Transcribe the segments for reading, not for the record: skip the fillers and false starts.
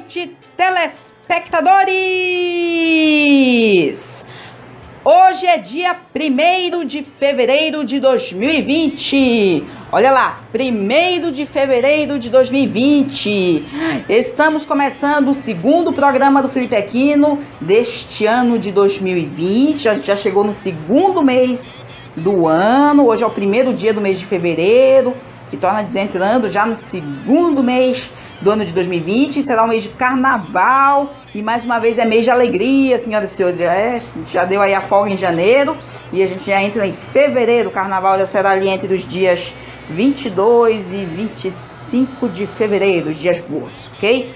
noite, telespectadores! Hoje é dia 1º de fevereiro de 2020. Olha lá, 1º de fevereiro de 2020. Estamos começando o segundo programa do Felipe Aquino deste ano de 2020. A gente já chegou no segundo mês do ano. Hoje é o primeiro dia do mês de fevereiro, que torna entrando já no segundo mês do ano de 2020. Será um mês de carnaval e mais uma vez é mês de alegria, senhoras e senhores. A gente já deu aí a folga em janeiro e a gente já entra em fevereiro. O carnaval já será ali entre os dias 22 e 25 de fevereiro, os dias gordos, ok?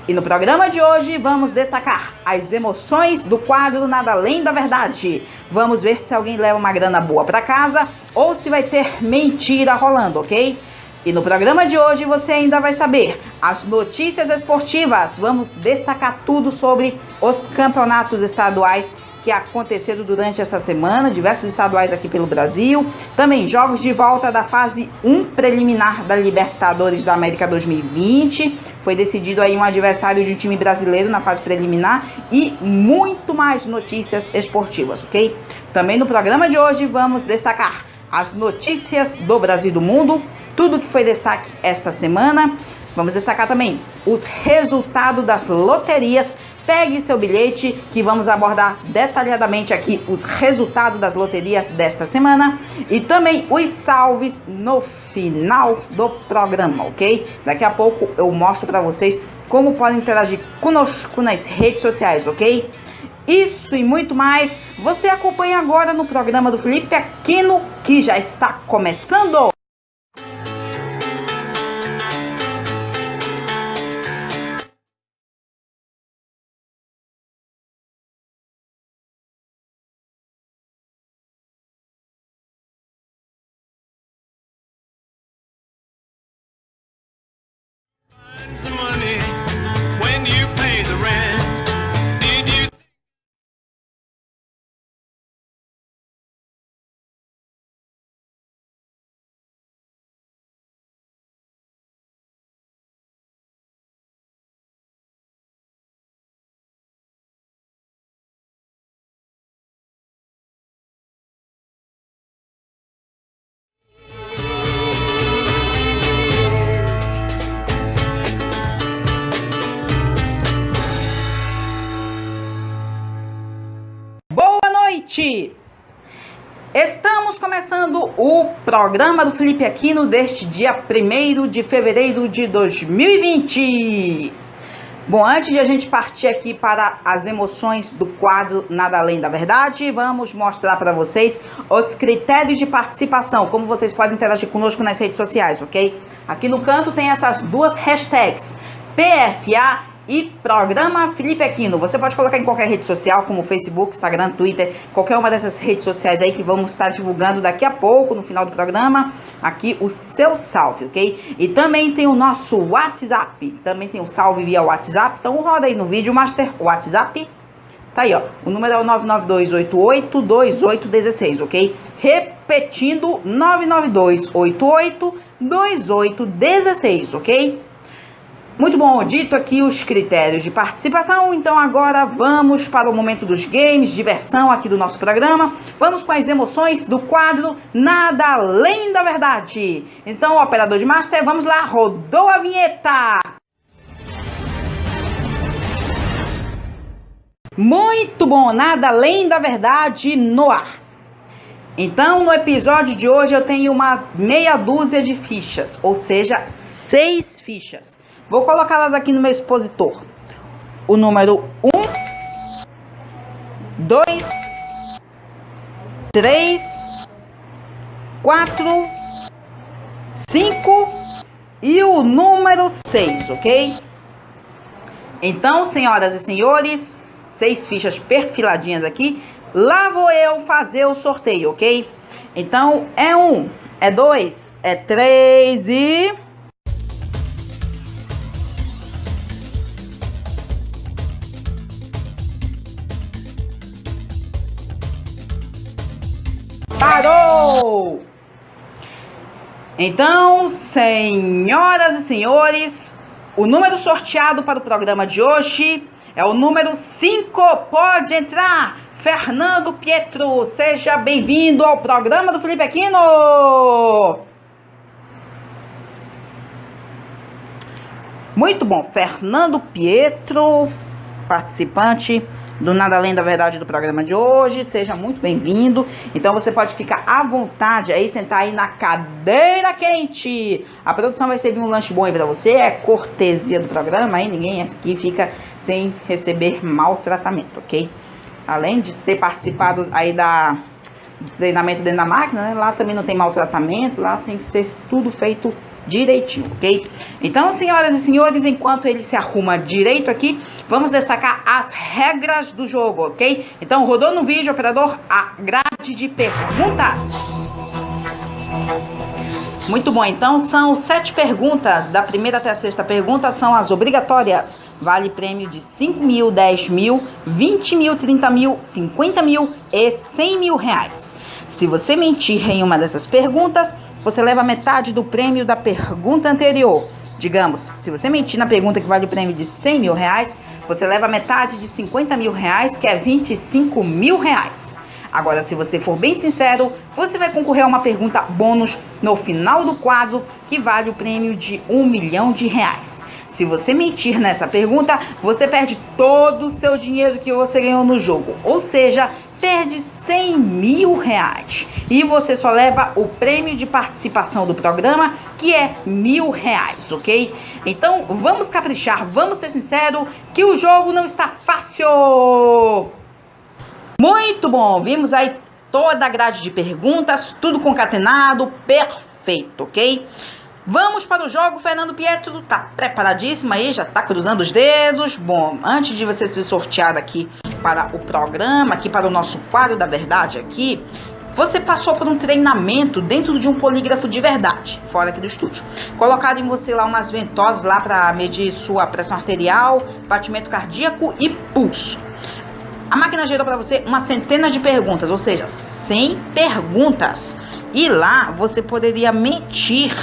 E no programa de hoje vamos destacar as emoções do quadro Nada Além da Verdade. Vamos ver se alguém leva uma grana boa para casa ou se vai ter mentira rolando, ok? E no programa de hoje você ainda vai saber as notícias esportivas. Vamos destacar tudo sobre os campeonatos estaduais que aconteceram durante esta semana, diversos estaduais aqui pelo Brasil. Também jogos de volta da fase 1 preliminar da Libertadores da América 2020. Foi decidido aí um adversário de um time brasileiro na fase preliminar e muito mais notícias esportivas, ok? Também no programa de hoje vamos destacar as notícias do Brasil e do mundo, tudo que foi destaque esta semana. Vamos destacar também os resultados das loterias. Pegue seu bilhete que vamos abordar detalhadamente aqui os resultados das loterias desta semana e também os salves no final do programa, ok? Daqui a pouco eu mostro para vocês como podem interagir conosco nas redes sociais, ok? Isso e muito mais você acompanha agora no programa do Felipe Aquino, que já está começando. Estamos começando o programa do Felipe Aquino deste dia 1º de fevereiro de 2020. Bom, antes de a gente partir aqui para as emoções do quadro Nada Além da Verdade, vamos mostrar para vocês os critérios de participação, como vocês podem interagir conosco nas redes sociais, ok? Aqui no canto tem essas duas hashtags, PFA e Programa Felipe Aquino. Você pode colocar em qualquer rede social, como Facebook, Instagram, Twitter, qualquer uma dessas redes sociais aí que vamos estar divulgando daqui a pouco, no final do programa, aqui o seu salve, ok? E também tem o nosso WhatsApp, também tem o salve via WhatsApp, então roda aí no vídeo, Master, o WhatsApp. Tá aí, ó, o número é o 992882816, ok? Repetindo, 992882816, ok? Muito bom, dito aqui os critérios de participação, então agora vamos para o momento dos games, diversão aqui do nosso programa. Vamos com as emoções do quadro Nada Além da Verdade. Então, operador de master, vamos lá, rodou a vinheta. Muito bom, Nada Além da Verdade no ar. Então, no episódio de hoje eu tenho uma meia dúzia de fichas, ou seja, 6 fichas. Vou colocá-las aqui no meu expositor. O número 1, 2, 3, 4, 5 e o número 6, ok? Então, senhoras e senhores, 6 fichas perfiladinhas aqui. Lá vou eu fazer o sorteio, ok? Então, é 1, é 2, é 3 e... Parou! Então, senhoras e senhores, O número sorteado para o programa de hoje é o número 5. Pode entrar, Fernando Pietro. Seja bem-vindo ao programa do Felipe Aquino. Muito bom, Fernando Pietro, participante do Nada Além da Verdade do programa de hoje. Seja muito bem-vindo. Então você pode ficar à vontade aí, sentar aí na cadeira quente. A produção vai servir um lanche bom aí pra você. É cortesia do programa aí, ninguém aqui fica sem receber maltratamento, ok? Além de ter participado aí do treinamento dentro da máquina, né? Lá também não tem maltratamento, lá tem que ser tudo feito direitinho, ok? Então, senhoras e senhores, enquanto ele se arruma direito aqui, vamos destacar as regras do jogo, ok? Então, rodou no vídeo, operador, a grade de perguntas. Muito bom, então são 7 perguntas, da primeira até a 6ª pergunta são as obrigatórias. Vale prêmio de 5 mil, 10 mil, 20 mil, 30 mil, 50 mil e 100 mil reais. Se você mentir em uma dessas perguntas, você leva metade do prêmio da pergunta anterior. Digamos, se você mentir na pergunta que vale o prêmio de 100 mil reais, você leva metade de 50 mil reais, que é 25 mil reais. Agora, se você for bem sincero, você vai concorrer a uma pergunta bônus no final do quadro, que vale o prêmio de 1 milhão de reais. Se você mentir nessa pergunta, você perde todo o seu dinheiro que você ganhou no jogo, ou seja, perde 100 mil reais. E você só leva o prêmio de participação do programa, que é 1.000 reais, ok? Então, vamos caprichar, vamos ser sinceros, que o jogo não está fácil. Muito bom, vimos aí toda a grade de perguntas, tudo concatenado, perfeito, ok? Vamos para o jogo, Fernando Pietro, tá preparadíssimo aí, já tá cruzando os dedos. Bom, antes de você ser sorteado aqui para o programa, aqui para o nosso quadro da verdade aqui, você passou por um treinamento dentro de um polígrafo de verdade, fora aqui do estúdio. Colocaram em você lá umas ventosas lá para medir sua pressão arterial, batimento cardíaco e pulso. A máquina gerou para você uma centena de perguntas, ou seja, 100 perguntas. E lá você poderia mentir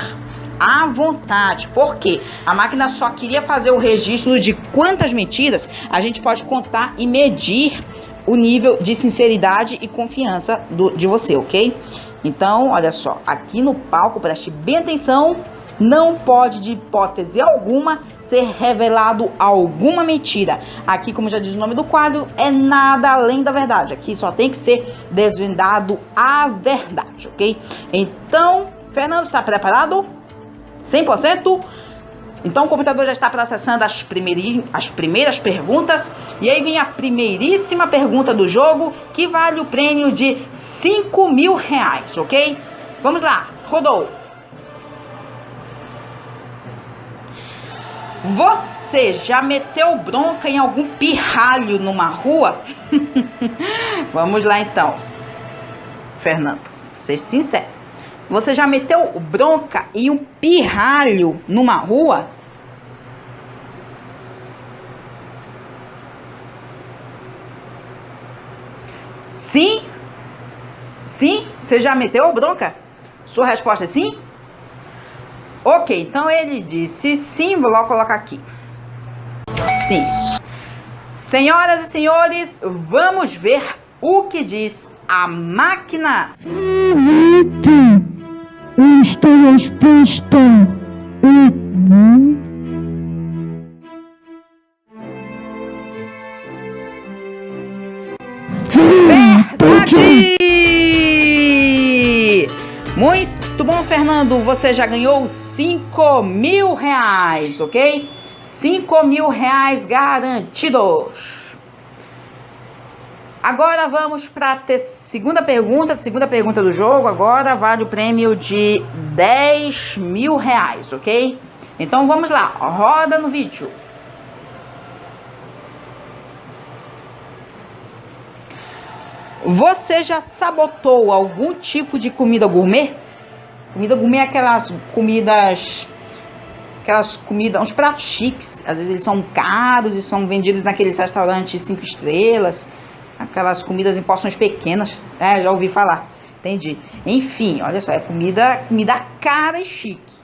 à vontade, porque a máquina só queria fazer o registro de quantas mentiras a gente pode contar e medir o nível de sinceridade e confiança de você, ok? Então, olha só, aqui no palco, preste bem atenção, não pode de hipótese alguma ser revelado alguma mentira. Aqui, como já diz o nome do quadro, é nada além da verdade. Aqui só tem que ser desvendado a verdade, ok? Então, Fernando, está preparado? 100%? Então o computador já está processando as primeiras perguntas. E aí vem a primeiríssima pergunta do jogo, que vale o prêmio de 5 mil reais, ok? Vamos lá, rodou. Você já meteu bronca em algum pirralho numa rua? Vamos lá então, Fernando, seja sincero. Você já meteu bronca em um pirralho numa rua? Sim? Sim? Você já meteu bronca? Sua resposta é sim? Ok, então ele disse sim, vou logo colocar aqui. Sim. Senhoras e senhores, vamos ver o que diz a máquina. Esta resposta verdade! Muito bom, Fernando. Você já ganhou 5 mil reais, ok? 5 mil reais garantidos. Agora vamos para a segunda pergunta do jogo. Agora vale o prêmio de 10 mil reais, ok? Então vamos lá, roda no vídeo. Você já sabotou algum tipo de comida gourmet? Comida gourmet é aquelas comidas, uns pratos chiques. Às vezes eles são caros e são vendidos naqueles restaurantes 5 estrelas. Aquelas comidas em porções pequenas. Já ouvi falar. Entendi. Enfim, olha só, é comida cara e chique.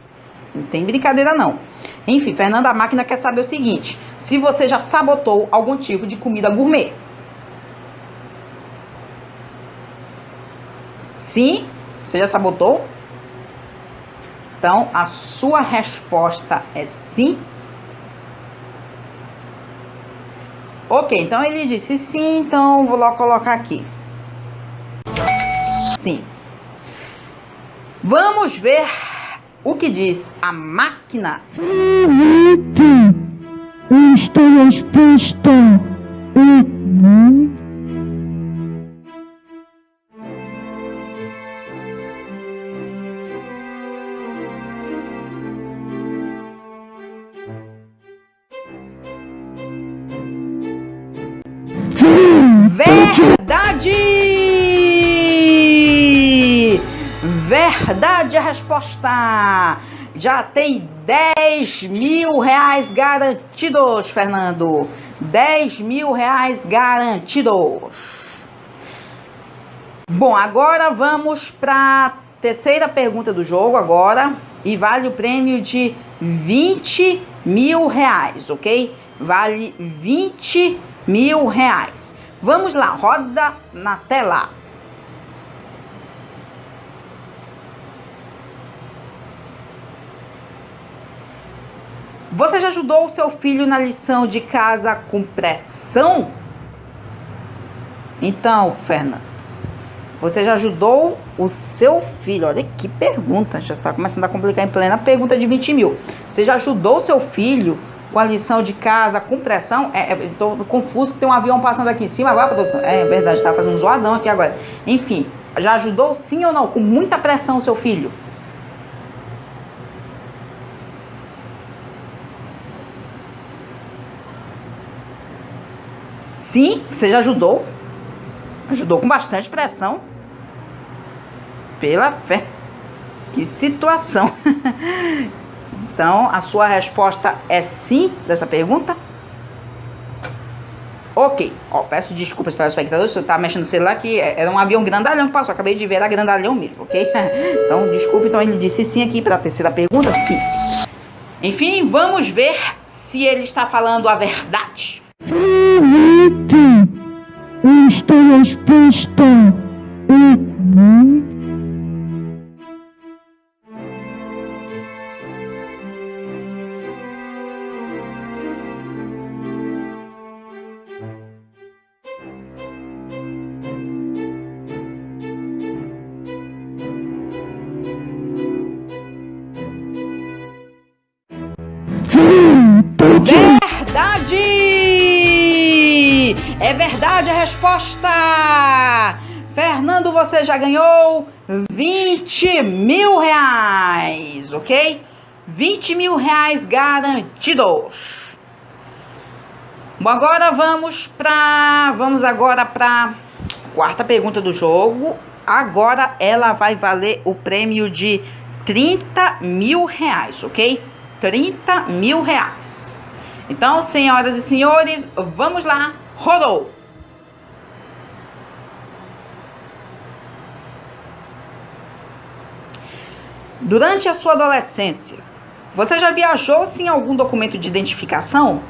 Não tem brincadeira, não. Enfim, Fernando, a máquina quer saber o seguinte: se você já sabotou algum tipo de comida gourmet. Sim? Você já sabotou? Então, a sua resposta é sim. Ok, então ele disse sim, então vou logo colocar aqui. Sim. Vamos ver o que diz a máquina. Felipe, esta resposta é não. Verdade! Verdade a resposta! Já tem 10 mil reais garantidos, Fernando. 10 mil reais garantidos. Bom, agora vamos para a terceira pergunta do jogo agora. E vale o prêmio de 20 mil reais, ok? Vale 20 mil reais. Vamos lá, roda na tela. Você já ajudou o seu filho na lição de casa com pressão? Então, Fernando, você já ajudou o seu filho? Olha que pergunta, já está começando a complicar em plena pergunta de 20 mil. Você já ajudou o seu filho com a lição de casa com pressão? Estou confuso que tem um avião passando aqui em cima agora, produção. É verdade, está fazendo um zoadão aqui agora. Enfim, já ajudou sim ou não? Com muita pressão o seu filho? Sim, você já ajudou? Ajudou com bastante pressão. Pela fé. Que situação. Então, a sua resposta é sim dessa pergunta? Ok. Peço desculpas, telespectadores, se eu estava mexendo no celular, que era um avião grandalhão que passou. Acabei de ver, era grandalhão mesmo, ok? Então, desculpe. Então, ele disse sim aqui para a terceira pergunta, sim. Enfim, vamos ver se ele está falando a verdade. Felipe, esta resposta é não. Verdade! É verdade a resposta! Fernando, você já ganhou 20 mil reais, ok? 20 mil reais garantidos. Bom, agora vamos agora para a quarta pergunta do jogo. Agora ela vai valer o prêmio de 30 mil reais, ok? 30 mil reais. Então, senhoras e senhores, vamos lá. Rodou. Durante a sua adolescência, você já viajou sem algum documento de identificação?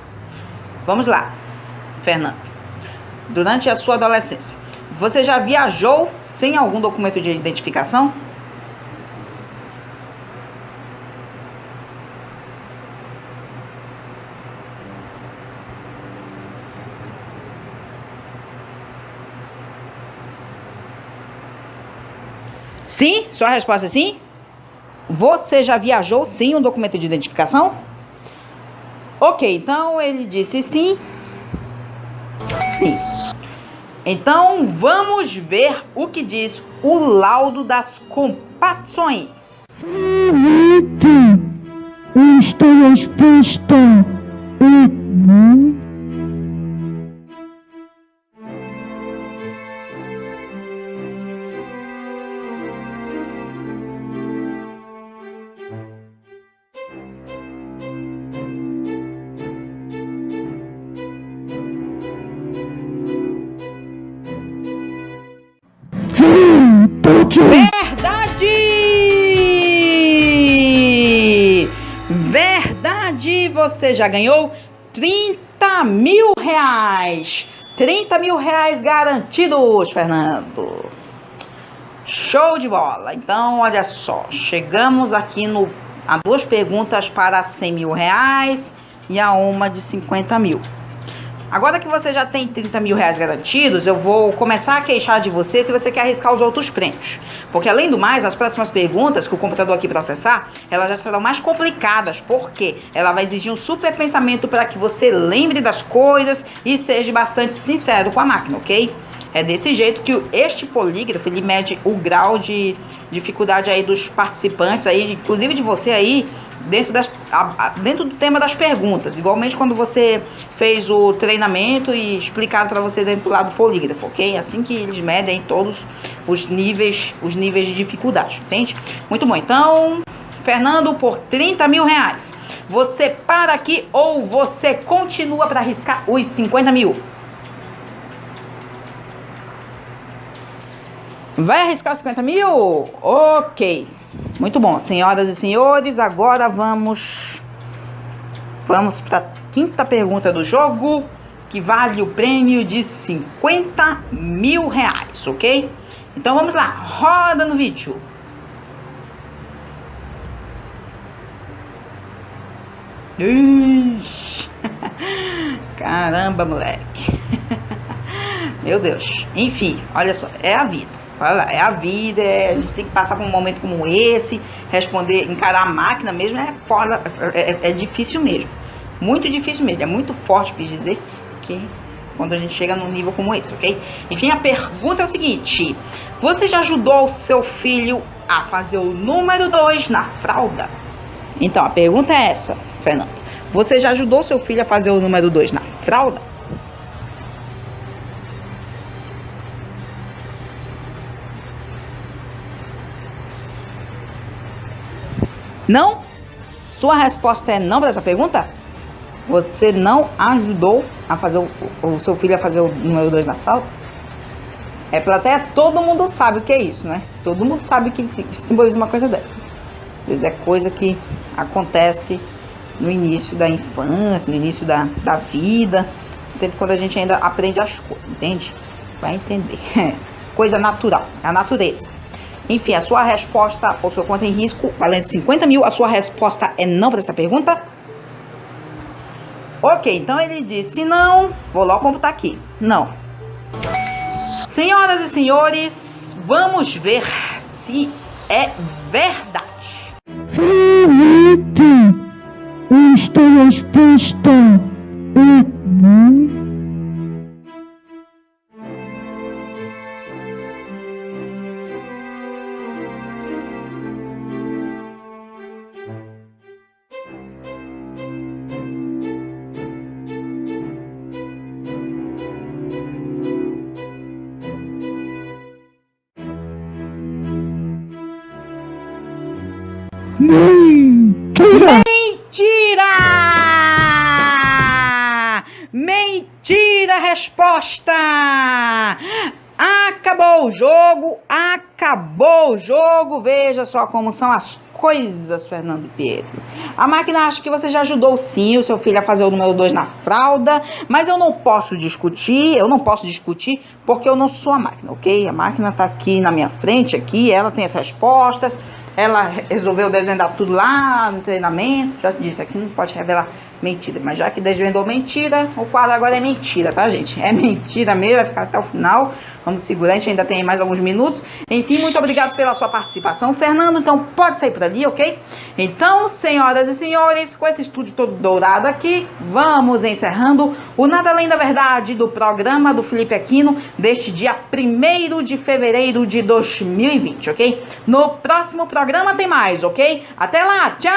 Vamos lá, Fernando. Durante a sua adolescência, você já viajou sem algum documento de identificação? Sim? Sua resposta é sim? Você já viajou sem um documento de identificação? Ok, então ele disse sim. Sim. Então vamos ver o que diz o laudo das comparações. Felipe, esta resposta é não. Verdade! você já ganhou 30 mil reais. 30 mil reais garantidos, Fernando. Show de bola. Então, olha só. Chegamos aqui a 2 perguntas para 100 mil reais e a uma de 50 mil. Agora que você já tem 30 mil reais garantidos, eu vou começar a queixar de você se você quer arriscar os outros prêmios. Porque, além do mais, as próximas perguntas que o computador aqui processar, elas já serão mais complicadas. Porque ela vai exigir um super pensamento para que você lembre das coisas e seja bastante sincero com a máquina, ok? É desse jeito que este polígrafo, ele mede o grau de dificuldade aí dos participantes, aí, inclusive de você aí, dentro do tema das perguntas, igualmente quando você fez o treinamento e explicado para você dentro lá do polígrafo, ok? Assim que eles medem todos os níveis de dificuldade, entende? Muito bom, então, Fernando, por 30 mil reais, você para aqui ou você continua para arriscar os 50 mil? Vai arriscar os 50 mil? Ok. Muito bom, senhoras e senhores, agora vamos para a 5ª pergunta do jogo, que vale o prêmio de 50 mil reais, ok? Então vamos lá, roda no vídeo. Caramba, moleque. Meu Deus. Enfim, olha só, é a vida. Olha lá, é a vida, a gente tem que passar por um momento como esse, responder, encarar a máquina mesmo, é difícil mesmo. Muito difícil mesmo, é muito forte, quis dizer que quando a gente chega num nível como esse, ok? Enfim, a pergunta é o seguinte: você já ajudou o seu filho a fazer o número 2 na fralda? Então, a pergunta é essa, Fernando. Você já ajudou o seu filho a fazer o número 2 na fralda? Não? Sua resposta é não para essa pergunta? Você não ajudou a fazer o seu filho a fazer o número 2 na fralda? É plateia, todo mundo sabe o que é isso, né? Todo mundo sabe o que simboliza uma coisa dessa. Às vezes é coisa que acontece no início da infância, no início da vida, sempre quando a gente ainda aprende as coisas, entende? Vai entender. Coisa natural, é a natureza. Enfim, a sua resposta, ou sua conta em risco, valendo 50 mil, a sua resposta é não para essa pergunta? Ok, então ele disse não, vou logo computar aqui, não. Senhoras e senhores, vamos ver se é verdade. Felipe, esta resposta é não. Mentira! Mentira! Mentira, resposta! Acabou o jogo, acabou o jogo. Veja só como são as coisas, Fernando Pietro. A máquina acha que você já ajudou sim o seu filho a fazer o número 2 na fralda, mas eu não posso discutir, porque eu não sou a máquina, ok? A máquina tá aqui na minha frente, aqui, ela tem as respostas, ela resolveu desvendar tudo lá no treinamento, já disse, aqui não pode revelar mentira, mas já que desvendou mentira, o quadro agora é mentira, tá, gente? É mentira mesmo, vai ficar até o final. Vamos segurar, a gente ainda tem mais alguns minutos. Enfim, muito obrigado pela sua participação, Fernando. Então, pode sair por ali, ok? Então, senhoras e senhores, com esse estúdio todo dourado aqui, vamos encerrando o Nada Além da Verdade do programa do Felipe Aquino deste dia 1º de fevereiro de 2020, ok? No próximo programa tem mais, ok? Até lá, tchau!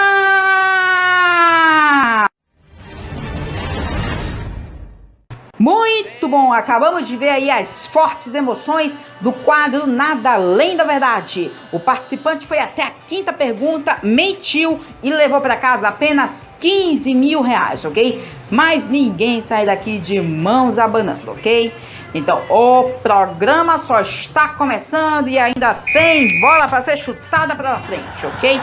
Muito bom, acabamos de ver aí as fortes emoções do quadro Nada Além da Verdade. O participante foi até a 5ª pergunta, mentiu e levou para casa apenas 15 mil reais, ok? Mas ninguém sai daqui de mãos abanando, ok? Então, o programa só está começando e ainda tem bola para ser chutada para frente, ok?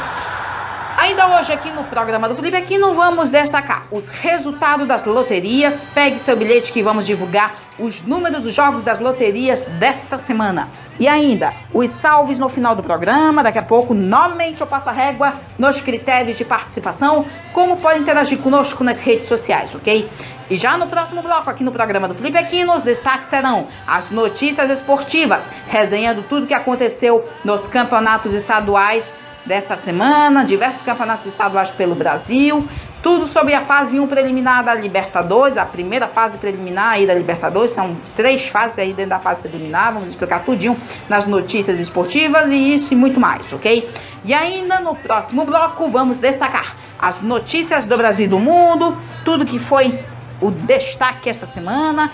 Ainda hoje aqui no programa do Felipe Aquino vamos destacar os resultados das loterias. Pegue seu bilhete que vamos divulgar os números dos jogos das loterias desta semana. E ainda, os salves no final do programa. Daqui a pouco, novamente eu passo a régua nos critérios de participação, como pode interagir conosco nas redes sociais, ok? E já no próximo bloco aqui no programa do Felipe Aquino, os destaques serão as notícias esportivas, resenhando tudo que aconteceu nos campeonatos estaduais desta semana, diversos campeonatos estaduais pelo Brasil, tudo sobre a fase 1 preliminar da Libertadores, a primeira fase preliminar aí da Libertadores, são 3 fases aí dentro da fase preliminar, vamos explicar tudinho nas notícias esportivas e isso e muito mais, ok? E ainda no próximo bloco vamos destacar as notícias do Brasil e do mundo, tudo que foi o destaque esta semana,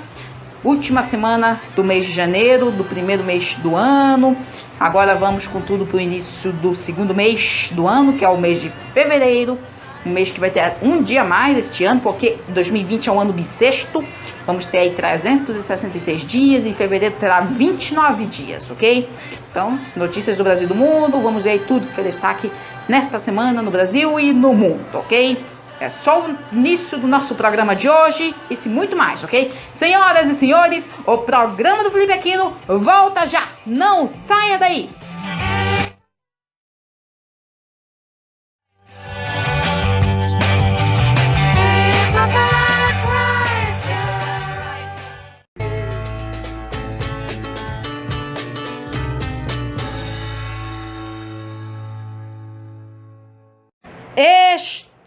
última semana do mês de janeiro, do primeiro mês do ano. Agora vamos com tudo para o início do segundo mês do ano, que é o mês de fevereiro. Um mês que vai ter um dia a mais este ano, porque 2020 é um ano bissexto. Vamos ter aí 366 dias e em fevereiro terá 29 dias, ok? Então, notícias do Brasil e do mundo. Vamos ver aí tudo que foi destaque nesta semana no Brasil e no mundo, ok? É só o início do nosso programa de hoje, isso e muito mais, ok? Senhoras e senhores, o programa do Felipe Aquino volta já, não saia daí!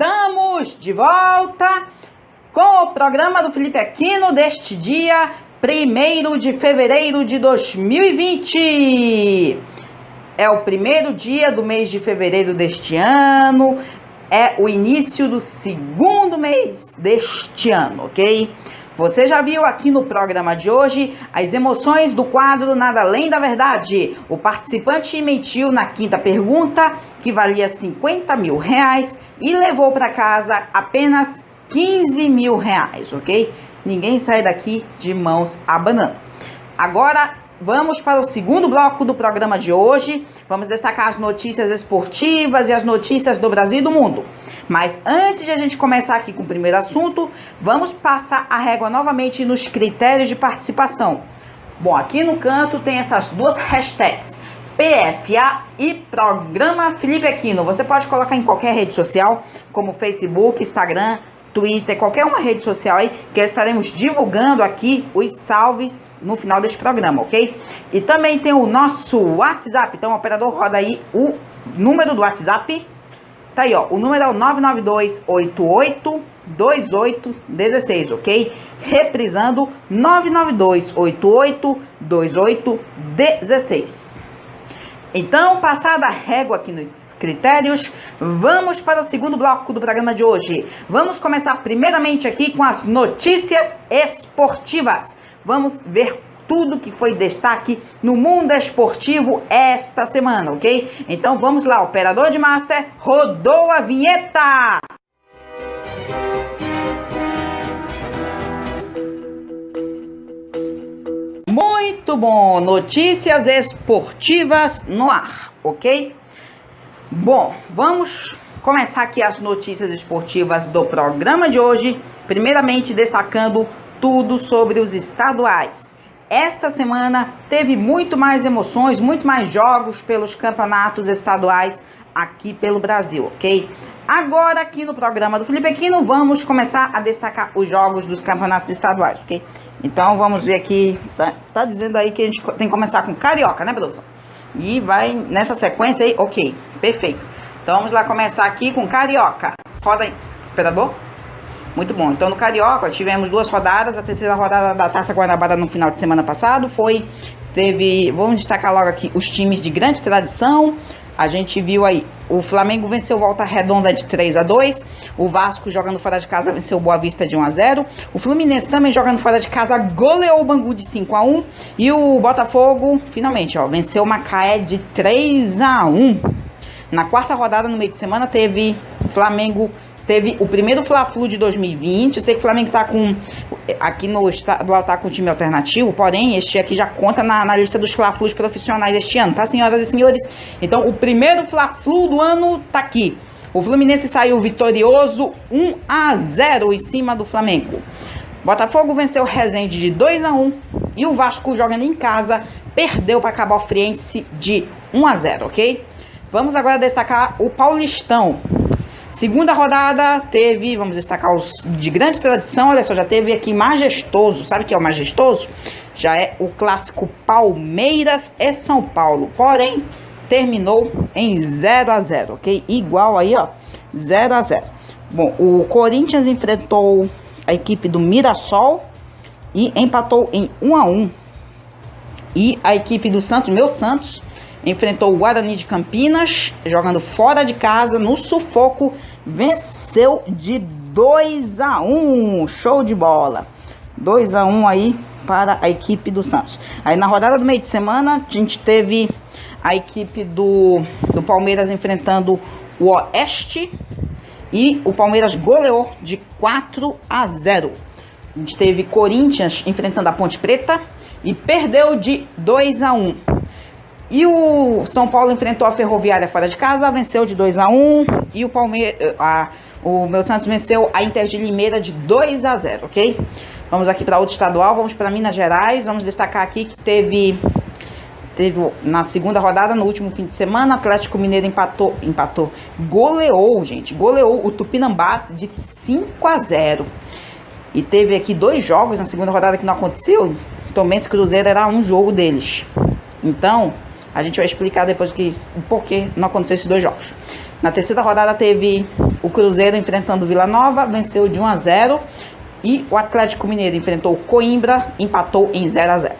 Estamos de volta com o programa do Felipe Aquino deste dia 1º de fevereiro de 2020. É o primeiro dia do mês de fevereiro deste ano, é o início do segundo mês deste ano, ok? Você já viu aqui no programa de hoje as emoções do quadro Nada Além da Verdade. O participante mentiu na quinta pergunta, que valia 50 mil reais, e levou para casa apenas 15 mil reais, ok? Ninguém sai daqui de mãos abanando. Agora, vamos para o segundo bloco do programa de hoje. Vamos destacar as notícias esportivas e as notícias do Brasil e do mundo. Mas antes de a gente começar aqui com o primeiro assunto, vamos passar a régua novamente nos critérios de participação. Bom, aqui no canto tem essas duas hashtags, PFA e Programa Felipe Aquino. Você pode colocar em qualquer rede social, como Facebook, Instagram, Twitter, qualquer uma rede social aí, que estaremos divulgando aqui os salves no final deste programa, ok? E também tem o nosso WhatsApp, então o operador roda aí o número do WhatsApp, tá aí ó, o número é o 992882816, ok? Reprisando, 992882816. Então, passada a régua aqui nos critérios, vamos para o segundo bloco do programa de hoje. Vamos começar primeiramente aqui com as notícias esportivas. Vamos ver tudo que foi destaque no mundo esportivo esta semana, ok? Então vamos lá, operador de master, rodou a vinheta! Muito bom, notícias esportivas no ar, ok? Bom, vamos começar aqui as notícias esportivas do programa de hoje, primeiramente destacando tudo sobre os estaduais. Esta semana teve muito mais emoções, muito mais jogos pelos campeonatos estaduais aqui pelo Brasil, ok? Agora aqui no programa do Felipe Aquino vamos começar a destacar os jogos dos campeonatos estaduais, ok? Então vamos ver aqui, tá dizendo aí que a gente tem que começar com Carioca, né, produção? E vai nessa sequência aí, ok, perfeito. Então vamos lá começar aqui com Carioca. Roda aí, operador. Muito bom, então no Carioca tivemos 2 rodadas, a terceira rodada da Taça Guanabara no final de semana passado vamos destacar logo aqui os times de grande tradição. A gente viu aí, o Flamengo venceu Volta Redonda de 3-2, o Vasco jogando fora de casa venceu o Boa Vista de 1-0, o Fluminense também jogando fora de casa goleou o Bangu de 5-1 e o Botafogo, finalmente, ó, venceu o Macaé de 3-1. Na quarta rodada, no meio de semana, teve o primeiro Fla-Flu de 2020. Eu sei que o Flamengo tá aqui no estadual tá com um time alternativo, porém, este aqui já conta na lista dos Fla-Flus profissionais este ano, tá, senhoras e senhores? Então, o primeiro Fla-Flu do ano tá aqui. O Fluminense saiu vitorioso 1-0 em cima do Flamengo. Botafogo venceu o Resende de 2-1 e o Vasco, jogando em casa, perdeu para Cabo Friense de 1-0, ok? Vamos agora destacar o Paulistão. Segunda rodada teve, vamos destacar os de grande tradição, olha só, já teve aqui Majestoso. Sabe o que é o Majestoso? Já é o clássico Palmeiras e São Paulo, porém terminou em 0-0, ok? Igual aí, ó, 0-0. Bom, o Corinthians enfrentou a equipe do Mirassol e empatou em 1-1. E a equipe do Santos, meu Santos, enfrentou o Guarani de Campinas, jogando fora de casa, no sufoco, venceu de 2-1. Show de bola. 2-1 aí para a equipe do Santos. Aí na rodada do meio de semana, a gente teve a equipe do Palmeiras enfrentando o Oeste e o Palmeiras goleou de 4-0. A gente teve Corinthians enfrentando a Ponte Preta e perdeu de 2-1. E o São Paulo enfrentou a Ferroviária fora de casa, venceu de 2-1. E o meu Santos venceu a Inter de Limeira de 2-0, ok? Vamos aqui para outro estadual, vamos para Minas Gerais. Vamos destacar aqui que teve na segunda rodada, no último fim de semana, Atlético Mineiro goleou o Tupinambás de 5-0. E teve aqui 2 jogos na segunda rodada que não aconteceu. Tombense e Cruzeiro era um jogo deles. Então, a gente vai explicar depois o porquê não aconteceu esses 2 jogos. Na terceira rodada teve o Cruzeiro enfrentando o Vila Nova, venceu de 1-0. E o Atlético Mineiro enfrentou o Coimbra, empatou em 0-0.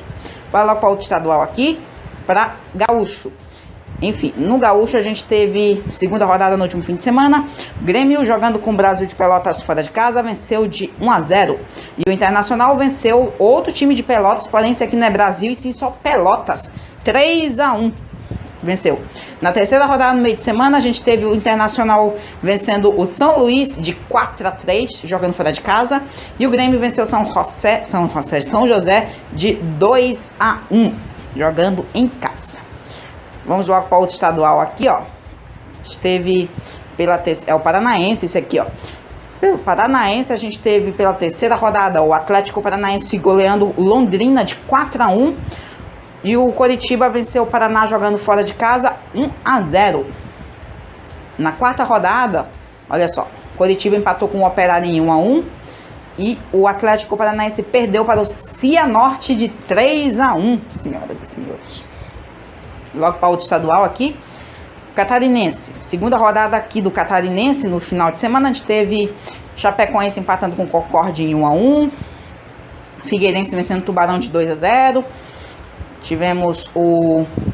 Vai lá para outro estadual aqui, para Gaúcho. Enfim, no Gaúcho a gente teve segunda rodada no último fim de semana. O Grêmio, jogando com o Brasil de Pelotas fora de casa, venceu de 1-0. E o Internacional venceu outro time de Pelotas, porém esse aqui não é Brasil e sim só Pelotas. 3-1. Venceu. Na terceira rodada no meio de semana a gente teve o Internacional vencendo o São Luís de 4-3, jogando fora de casa. E o Grêmio venceu São José de 2-1, jogando em casa. Vamos logo para outro estadual aqui, ó. Esteve é o Paranaense, esse aqui, ó. Pelo Paranaense, a gente teve pela terceira rodada o Atlético Paranaense goleando o Londrina de 4-1. E o Coritiba venceu o Paraná jogando fora de casa 1-0. Na quarta rodada, olha só, Coritiba empatou com o Operário em 1-1. E o Atlético Paranaense perdeu para o Cianorte de 3-1, senhoras e senhores. Logo para outro estadual aqui, Catarinense. Segunda rodada aqui do Catarinense, no final de semana, a gente teve Chapecoense empatando com o Concórdia em 1-1. Figueirense vencendo o Tubarão de 2-0. Tivemos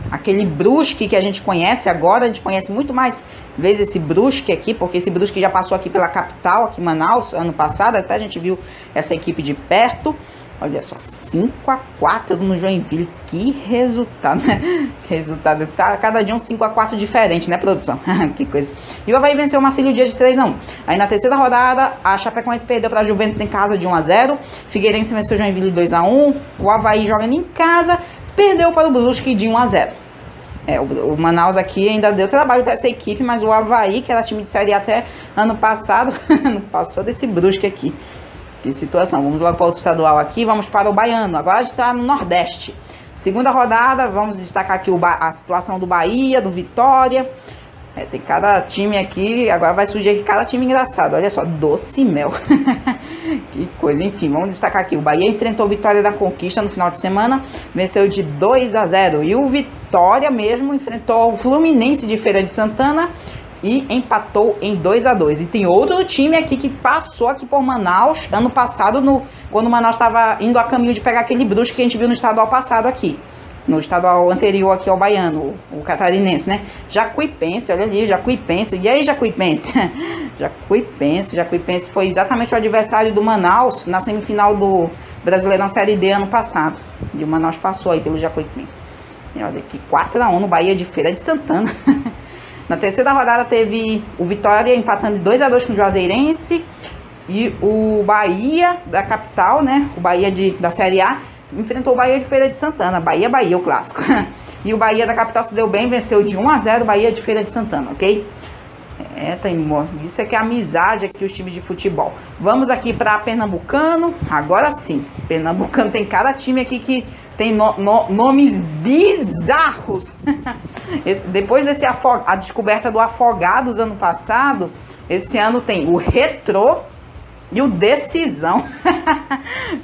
aquele Brusque que a gente conhece agora. A gente conhece muito mais vezes esse Brusque aqui, porque esse Brusque já passou aqui pela capital, aqui em Manaus, ano passado. Até a gente viu essa equipe de perto. Olha só, 5-4 no Joinville. Que resultado, né? Resultado, tá cada dia um 5-4 diferente, né, produção? Que coisa. E o Avaí venceu o Marcílio Dias de 3-1. Aí na terceira rodada, a Chapecoense perdeu para a Juventus em casa de 1-0. Figueirense venceu o Joinville 2-1. O Avaí jogando em casa perdeu para o Brusque de 1-0. O Manaus aqui ainda deu trabalho para essa equipe, mas o Avaí, que era time de Série A até ano passado, não passou desse Brusque aqui. Que situação. Vamos logo para outro estadual aqui, vamos para o Baiano. Agora a gente está no Nordeste. Segunda rodada, vamos destacar aqui a situação do Bahia, do Vitória. Tem cada time aqui, agora vai surgir aqui cada time engraçado. Olha só, doce mel. Que coisa, enfim, vamos destacar aqui. O Bahia enfrentou o Vitória da Conquista no final de semana, venceu de 2-0. E o Vitória mesmo enfrentou o Fluminense de Feira de Santana e empatou em 2-2. E tem outro time aqui que passou aqui por Manaus ano passado, quando o Manaus estava indo a caminho de pegar aquele Brusque que a gente viu no estadual passado aqui. No estadual anterior aqui ao Baiano, o Catarinense, né? Jacuipense, olha ali, Jacuipense. E aí, Jacuipense? Jacuipense foi exatamente o adversário do Manaus na semifinal do Brasileirão Série D ano passado. E o Manaus passou aí pelo Jacuipense. E olha aqui, 4-1 no Bahia de Feira de Santana. Na terceira rodada teve o Vitória empatando de 2-2 com o Juazeirense. E o Bahia da capital, né? O Bahia da Série A enfrentou o Bahia de Feira de Santana. Bahia, o clássico. E o Bahia da capital se deu bem, venceu de 1-0 o Bahia de Feira de Santana, ok? Isso é que é amizade aqui, os times de futebol. Vamos aqui para Pernambucano. Agora sim, Pernambucano tem cada time aqui que tem nomes bizarros. Depois a descoberta do Afogados ano passado, esse ano tem o Retrô e o Decisão.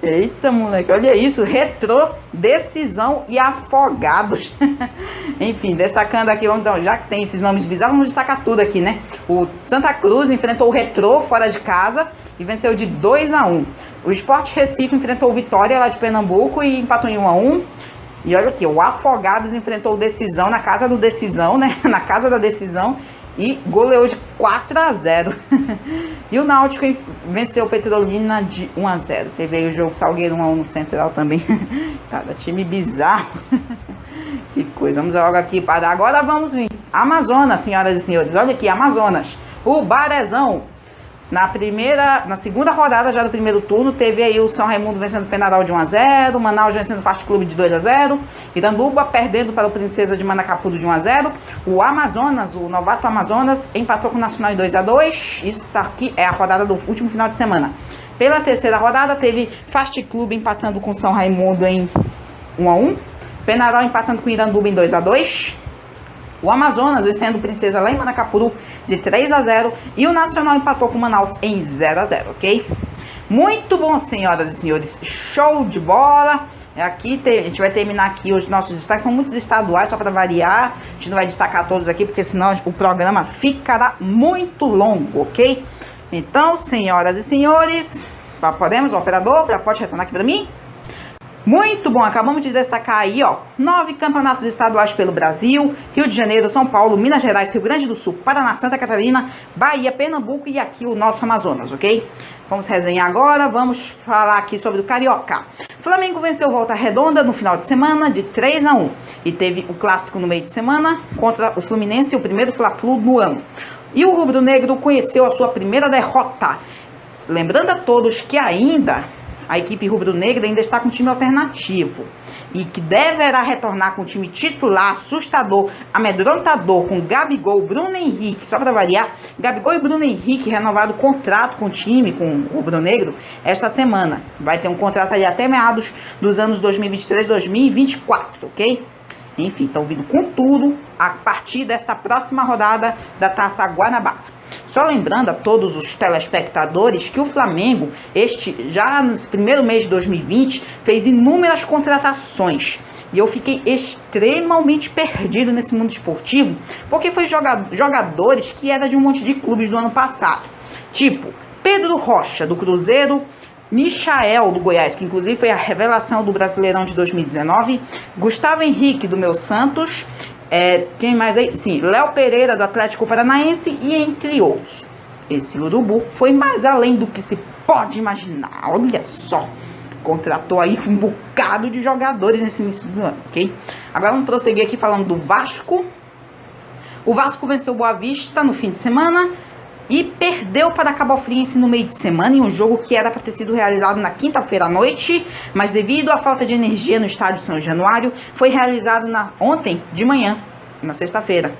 Eita, moleque, olha isso, Retrô, Decisão e Afogados. Enfim, destacando aqui, então, já que tem esses nomes bizarros, vamos destacar tudo aqui, né? O Santa Cruz enfrentou o Retrô fora de casa e venceu de 2-1. O Sport Recife enfrentou o Vitória lá de Pernambuco e empatou em 1-1. E olha aqui, o Afogados enfrentou o Decisão na casa do Decisão, né? Na casa da Decisão e goleou de 4-0. E o Náutico venceu o Petrolina de 1-0. Teve aí o jogo Salgueiro 1-1 no Central também. Cada time bizarro. Que coisa. Vamos logo aqui para... Agora vamos vir. Amazonas, senhoras e senhores. Olha aqui, Amazonas. O Barezão. Na segunda rodada já do primeiro turno, teve aí o São Raimundo vencendo o Penarol de 1-0, Manaus vencendo o Fast Clube de 2-0, Iranduba perdendo para o Princesa de Manacapudo de 1-0, o Amazonas, o novato Amazonas, empatou com o Nacional em 2-2, isso tá aqui, é a rodada do último final de semana. Pela terceira rodada, teve Fast Clube empatando com o São Raimundo em 1-1, Penarol empatando com o Iranduba em 2-2, o Amazonas vencendo o Princesa lá em Manacapuru de 3-0 e o Nacional empatou com o Manaus em 0-0, ok? Muito bom, senhoras e senhores, show de bola. Aqui a gente vai terminar aqui os nossos destaques, são muitos estaduais, só para variar. A gente não vai destacar todos aqui, porque senão o programa ficará muito longo, ok? Então, senhoras e senhores, podemos, o operador, já pode retornar aqui para mim? Muito bom, acabamos de destacar aí, ó, 9 campeonatos estaduais pelo Brasil, Rio de Janeiro, São Paulo, Minas Gerais, Rio Grande do Sul, Paraná, Santa Catarina, Bahia, Pernambuco e aqui o nosso Amazonas, ok? Vamos resenhar agora, vamos falar aqui sobre o Carioca. Flamengo venceu Volta Redonda no final de semana de 3-1 e teve o clássico no meio de semana contra o Fluminense, o primeiro Fla-Flu do ano. E o Rubro Negro conheceu a sua primeira derrota. Lembrando a todos que a equipe rubro-negra ainda está com um time alternativo e que deverá retornar com um time titular, assustador, amedrontador, com Gabigol, Bruno Henrique, só para variar, Gabigol e Bruno Henrique renovaram o contrato com o time, com o rubro-negro, esta semana. Vai ter um contrato aí até meados dos anos 2023, 2024, ok? Enfim, estão vindo com tudo a partir desta próxima rodada da Taça Guanabara. Só lembrando a todos os telespectadores que o Flamengo, já no primeiro mês de 2020, fez inúmeras contratações. E eu fiquei extremamente perdido nesse mundo esportivo, porque foi jogadores que eram de um monte de clubes do ano passado. Tipo, Pedro Rocha, do Cruzeiro, Michael, do Goiás, que inclusive foi a revelação do Brasileirão de 2019, Gustavo Henrique, do Meu Santos, quem mais aí? Sim, Léo Pereira, do Atlético Paranaense, e entre outros. Esse urubu foi mais além do que se pode imaginar. Olha só, contratou aí um bocado de jogadores nesse início do ano, ok? Agora vamos prosseguir aqui falando do Vasco. O Vasco venceu o Boa Vista no fim de semana e perdeu para a Cabo Friense no meio de semana, em um jogo que era para ter sido realizado na quinta-feira à noite, mas devido à falta de energia no estádio São Januário, foi realizado ontem de manhã, na sexta-feira.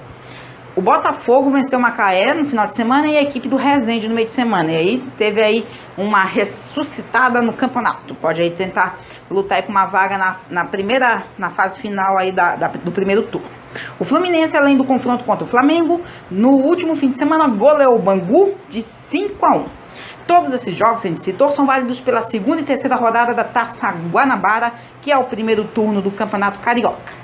O Botafogo venceu o Macaé no final de semana e a equipe do Resende no meio de semana. E aí teve aí uma ressuscitada no campeonato. Pode aí tentar lutar aí por uma vaga na fase final aí do primeiro turno. O Fluminense, além do confronto contra o Flamengo, no último fim de semana goleou o Bangu de 5-1. Todos esses jogos que a gente citou são válidos pela segunda e terceira rodada da Taça Guanabara, que é o primeiro turno do Campeonato Carioca.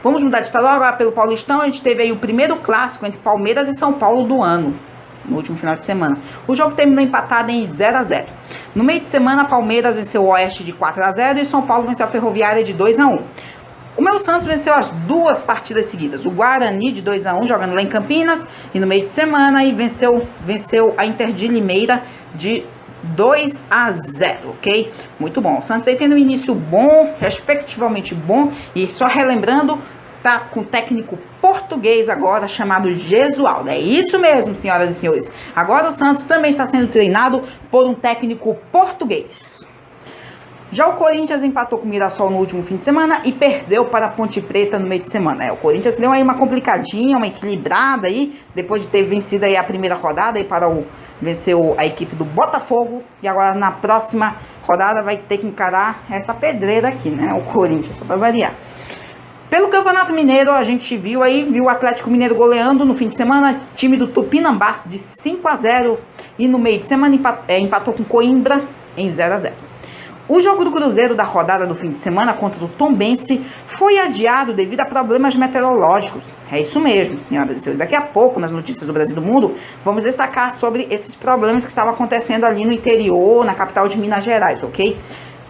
Vamos mudar de estadual agora pelo Paulistão. A gente teve aí o primeiro clássico entre Palmeiras e São Paulo do ano, no último final de semana. O jogo terminou empatado em 0-0. No meio de semana, Palmeiras venceu o Oeste de 4-0 e São Paulo venceu a Ferroviária de 2-1. O Meu Santos venceu as duas partidas seguidas. O Guarani de 2-1, jogando lá em Campinas, e no meio de semana e venceu a Inter de Limeira de 2-0, ok? Muito bom. O Santos aí tendo um início bom, respectivamente bom, e só relembrando, tá com técnico português agora, chamado Gesualdo. É isso mesmo, senhoras e senhores. Agora o Santos também está sendo treinado por um técnico português. Já o Corinthians empatou com o Mirassol no último fim de semana e perdeu para a Ponte Preta no meio de semana. O Corinthians deu aí uma complicadinha, uma equilibrada aí, depois de ter vencido aí a primeira rodada e venceu a equipe do Botafogo. E agora na próxima rodada vai ter que encarar essa pedreira aqui, né? O Corinthians, só para variar. Pelo Campeonato Mineiro, a gente viu o Atlético Mineiro goleando no fim de semana, time do Tupinambás de 5-0 e no meio de semana empatou com Coimbra em 0-0. O jogo do Cruzeiro da rodada do fim de semana contra o Tombense foi adiado devido a problemas meteorológicos. É isso mesmo, senhoras e senhores. Daqui a pouco, nas notícias do Brasil e do Mundo, vamos destacar sobre esses problemas que estavam acontecendo ali no interior, na capital de Minas Gerais, ok?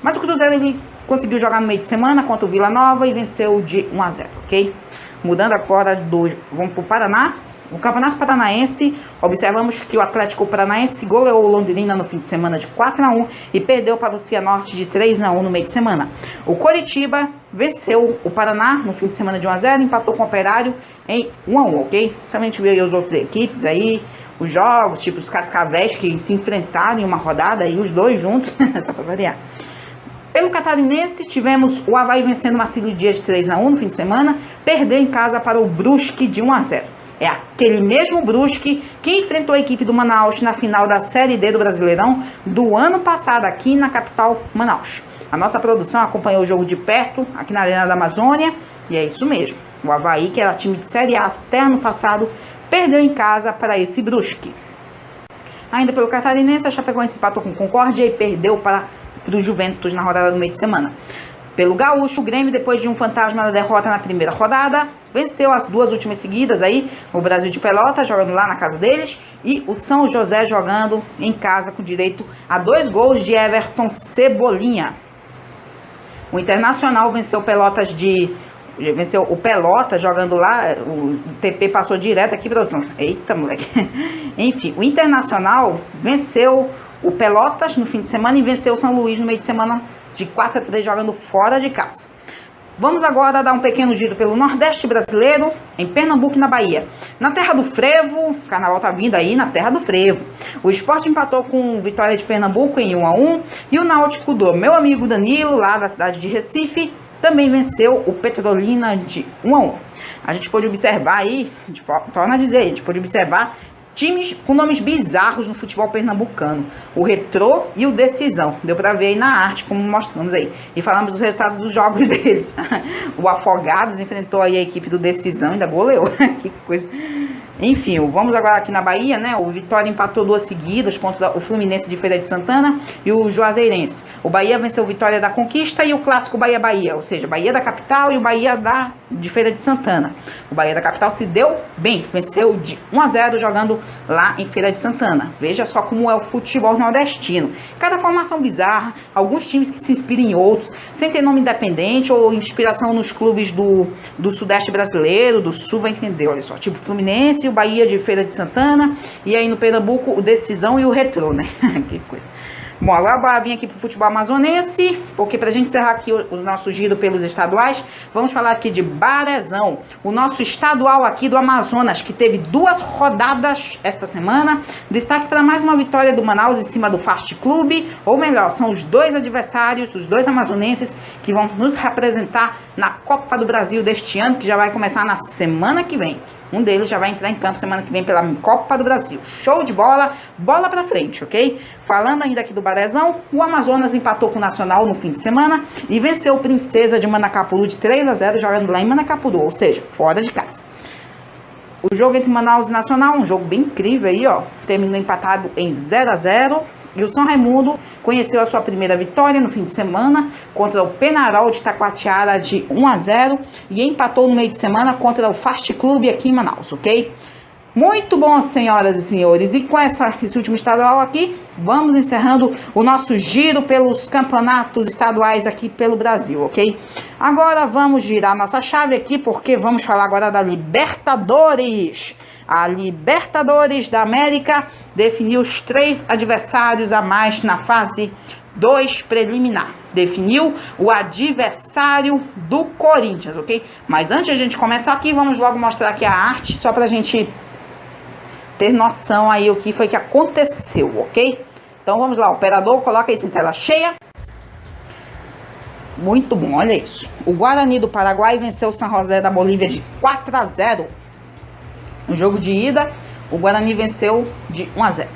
Mas o Cruzeiro, ele conseguiu jogar no meio de semana contra o Vila Nova e venceu de 1-0, ok? Mudando agora, vamos para o Paraná. No Campeonato Paranaense, observamos que o Atlético Paranaense goleou o Londrina no fim de semana de 4-1 e perdeu para o Cianorte de 3-1 no meio de semana. O Coritiba venceu o Paraná no fim de semana de 1-0 e empatou com o Operário em 1-1, ok? Também a gente viu aí as outras equipes aí, os jogos, tipo os Cascavéis que se enfrentaram em uma rodada aí, os dois juntos, só para variar. Pelo Catarinense, tivemos o Avaí vencendo o Marcílio Dias de 3-1 no fim de semana, perdeu em casa para o Brusque de 1-0. É aquele mesmo Brusque que enfrentou a equipe do Manaus na final da Série D do Brasileirão do ano passado aqui na capital Manaus. A nossa produção acompanhou o jogo de perto aqui na Arena da Amazônia e é isso mesmo. O Avaí, que era time de Série A até ano passado, perdeu em casa para esse Brusque. Ainda pelo Catarinense, a Chapecoense empatou com Concórdia e perdeu para o Juventus na rodada do meio de semana. Pelo Gaúcho, o Grêmio, depois de um fantasma da derrota na primeira rodada, venceu as duas últimas seguidas aí, o Brasil de Pelotas jogando lá na casa deles e o São José jogando em casa com direito a 2 gols de Everton Cebolinha. O Internacional venceu o Pelotas jogando lá, o TP passou direto aqui, produção. Eita, moleque. Enfim, o Internacional venceu o Pelotas no fim de semana e venceu o São Luís no meio de semana de 4-3 jogando fora de casa. Vamos agora dar um pequeno giro pelo Nordeste brasileiro, em Pernambuco e na Bahia. Na terra do frevo, o carnaval tá vindo aí na terra do frevo. O Sport empatou com Vitória de Pernambuco em 1-1 e o Náutico do meu amigo Danilo, lá da cidade de Recife, também venceu o Petrolina de 1-1. A gente pôde observar aí, torna a dizer, a gente pôde observar times com nomes bizarros no futebol pernambucano, o Retrô e o Decisão. Deu pra ver aí na arte, como mostramos aí. E falamos dos resultados dos jogos deles. O Afogados enfrentou aí a equipe do Decisão, ainda goleou. Que coisa. Enfim, vamos agora aqui na Bahia, né? O Vitória empatou 2 seguidas contra o Fluminense de Feira de Santana e o Juazeirense. O Bahia venceu o Vitória da Conquista e o clássico Bahia-Bahia, ou seja, Bahia da capital e o Bahia de Feira de Santana. O Bahia da capital se deu bem, venceu de 1-0 jogando lá em Feira de Santana. Veja só como é o futebol nordestino. Cada formação bizarra, alguns times que se inspiram em outros, sem ter nome independente ou inspiração nos clubes do Sudeste brasileiro, do Sul, vai entender, olha só, tipo Fluminense, o Bahia de Feira de Santana, e aí no Pernambuco o Decisão e o Retrô, né? Que coisa. Bom, agora bora vir aqui pro futebol amazonense, porque pra gente encerrar aqui o nosso giro pelos estaduais, vamos falar aqui de Barezão, o nosso estadual aqui do Amazonas, que teve 2 rodadas esta semana. Destaque para mais uma vitória do Manaus em cima do Fast Clube, ou melhor, são os 2 adversários, os 2 amazonenses, que vão nos representar na Copa do Brasil deste ano, que já vai começar na semana que vem. Um deles já vai entrar em campo semana que vem pela Copa do Brasil. Show de bola, bola pra frente, ok? Falando ainda aqui do Barezão, o Amazonas empatou com o Nacional no fim de semana e venceu o Princesa de Manacapuru de 3-0, jogando lá em Manacapuru, ou seja, fora de casa. O jogo entre Manaus e Nacional, um jogo bem incrível aí, ó, terminou empatado em 0-0. E o São Raimundo conheceu a sua primeira vitória no fim de semana contra o Penarol de Taquatiara de 1-0 e empatou no meio de semana contra o Fast Clube aqui em Manaus, ok? Muito bom, senhoras e senhores. E com esse último estadual aqui, vamos encerrando o nosso giro pelos campeonatos estaduais aqui pelo Brasil, ok? Agora vamos girar nossa chave aqui, porque vamos falar agora da Libertadores. A Libertadores da América definiu os 3 adversários a mais na fase 2 preliminar. Definiu o adversário do Corinthians, ok? Mas antes de a gente começar aqui, vamos logo mostrar aqui a arte, só pra gente ter noção aí o que foi que aconteceu, ok? Então vamos lá, operador, coloca isso em tela cheia. Muito bom, olha isso. O Guarani do Paraguai venceu o San José da Bolívia de 4-0. No jogo de ida, o Guarani venceu de 1-0.